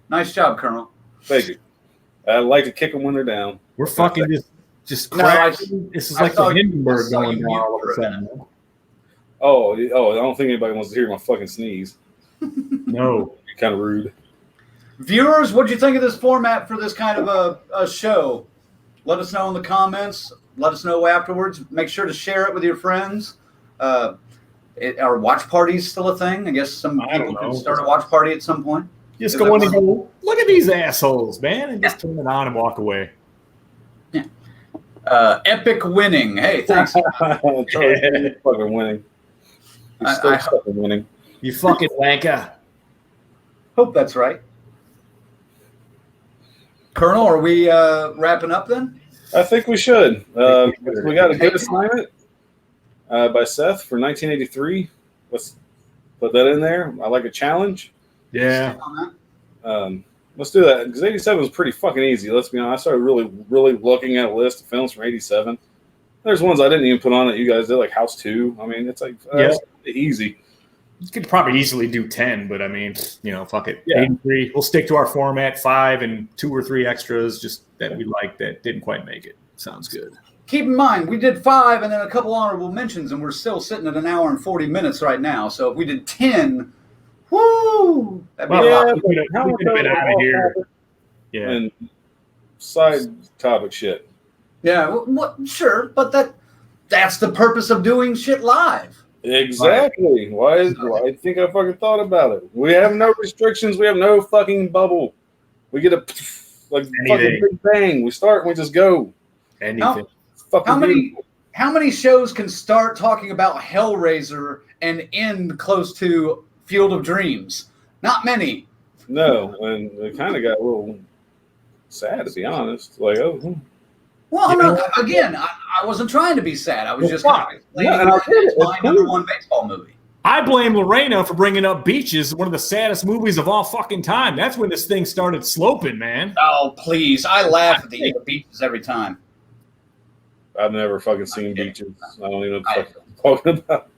Nice job, Colonel. Thank you. I like to kick them when they're down. We're fucking just No, I- cracking. This is I like saw the you- Hindenburg I saw going you down mute all of for a a sudden. Oh, I don't think anybody wants to hear my fucking sneeze. No. Kind of rude. Viewers, what'd you think of this format for this kind of a show? Let us know in the comments. Let us know afterwards. Make sure to share it with your friends. Are watch parties still a thing? I guess some I don't people can know. start a watch party at some point. Just Is go in that and go, look at these assholes, man, and just turn it on and walk away. Epic winning. Hey, thanks. Charlie's fucking winning. He's still I- fucking winning. You fucking wanker. Hope that's right. Colonel, are we wrapping up then? I think we should. We got a good assignment by Seth for 1983. Let's put that in there. I like a challenge. Yeah. On that? Let's do that because 87 was pretty fucking easy. Let's be honest. I started really looking at a list of films from 87. There's ones I didn't even put on that you guys did, like House 2. I mean, it's like that's easy. You could probably easily do 10, but I mean, fuck it. Yeah. 83. We'll stick to our format, 5 and 2 or 3 extras just that we like that didn't quite make it. Sounds good. Keep in mind, we did 5 and then a couple honorable mentions, and we're still sitting at an hour and 40 minutes right now. So if we did 10, woo! That'd be a lot. we could have been out of here. Yeah. And side topic shit. Yeah, sure, but that's the purpose of doing shit live. Exactly. Why do you think I fucking thought about it? We have no restrictions. We have no fucking bubble. We get a like fucking big bang. We start and we just go. Anything. How many shows can start talking about Hellraiser and end close to Field of Dreams? Not many. No, and it kind of got a little sad to be honest. Like, Well, no, again, I wasn't trying to be sad. I was just kind of explaining and I get it. it's my It's number cool. 1 baseball movie. I blame Lorena for bringing up Beaches, one of the saddest movies of all fucking time. That's when this thing started sloping, man. Oh, please. I laugh at the beaches every time. I've never fucking seen Beaches. I don't even know what the fuck I'm talking about.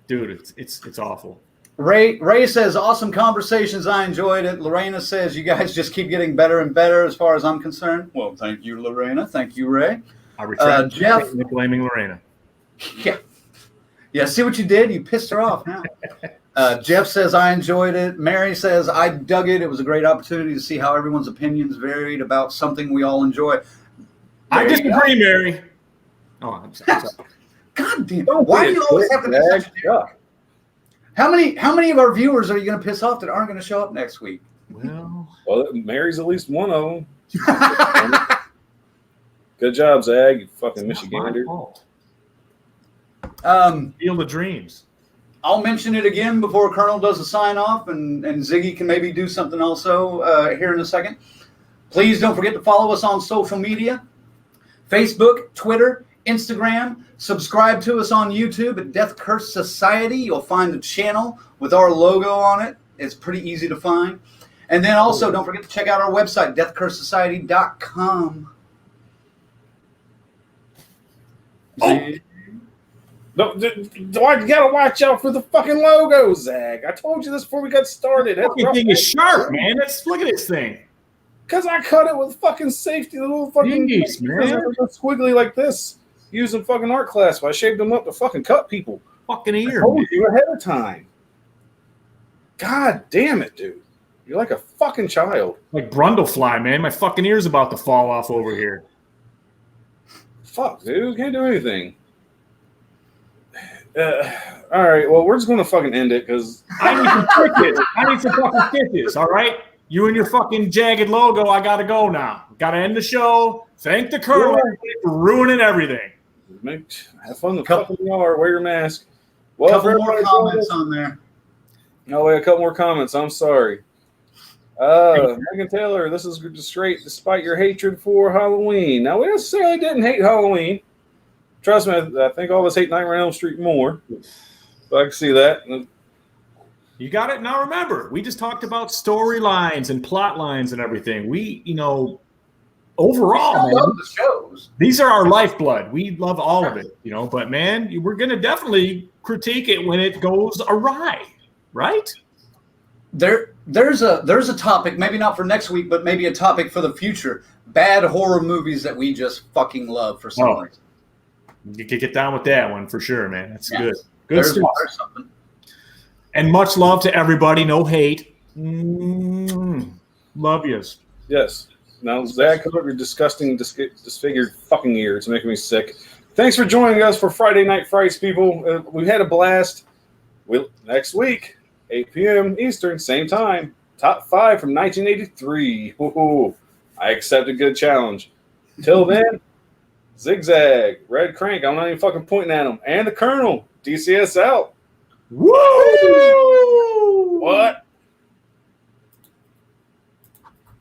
Dude, it's awful. Ray says, awesome conversations. I enjoyed it. Lorena says, you guys just keep getting better and better as far as I'm concerned. Well, thank you, Lorena. Thank you, Ray. I retract Jeff. blaming Lorena. Yeah, see what you did? You pissed her off now. Jeff says, I enjoyed it. Mary says, I dug it. It was a great opportunity to see how everyone's opinions varied about something we all enjoy. I disagree, Mary. Oh, I'm sorry. God damn it. Why do you always have to be such a jerk? How many of our viewers are you going to piss off that aren't going to show up next week? Well, Mary's at least one of them. Good job, Zag. You fucking Michigander. Field of Dreams. I'll mention it again before Colonel does a sign off, and Ziggy can maybe do something also here in a second. Please don't forget to follow us on social media: Facebook, Twitter, Instagram. Subscribe to us on YouTube at Death Curse Society. You'll find a channel with our logo on it. It's pretty easy to find. And then also don't forget to check out our website, deathcursesociety.com. No, I gotta watch out for the fucking logo, Zag. I told you this before we got started. That fucking thing is sharp, man. Look at this thing. Because I cut it with fucking safety, the little fucking Jeez, man. squiggly like this. Using fucking art class, but I shaved them up to fucking cut people. Fucking I ear. told Man. you ahead of time. God damn it, dude. You're like a fucking child. Like Brundlefly, man. My fucking ear's about to fall off over here. Fuck, dude. Can't do anything. All right, well, we're just going to fucking end it because I need some stitches. I need some fucking stitches, all right? You and your fucking jagged logo, I got to go now. Got to end the show. Thank the Colonel for ruining everything. have fun the fucking yard. Wear your mask. Well, Couple more comments on there. No, wait, a couple more comments. I'm sorry. Megan Taylor, this is just straight despite your hatred for Halloween. Now, we necessarily didn't hate Halloween. Trust me, I think all of us hate Nightmare on Elm Street more. So I can see that. You got it? Now remember, we just talked about storylines and plot lines and everything. We, overall, I love the shows. these are our lifeblood. We love all of it, But man, we're gonna definitely critique it when it goes awry, right? There's a topic, maybe not for next week, but maybe a topic for the future. Bad horror movies that we just fucking love for some reason. You could get down with that one for sure, man. That's good. Good There's stuff. something. And much love to everybody. No hate. Love yous. Yes. Now, Zach, cover up your disgusting, disfigured fucking ear. It's making me sick. Thanks for joining us for Friday Night Frights, people. We had a blast. Next week, 8 p.m. Eastern, same time. Top 5 from 1983. Woo-hoo. I accept a good challenge. Till then, Zigzag, Red Crank, I'm not even fucking pointing at him, and the Colonel, DCS out. Woo! What?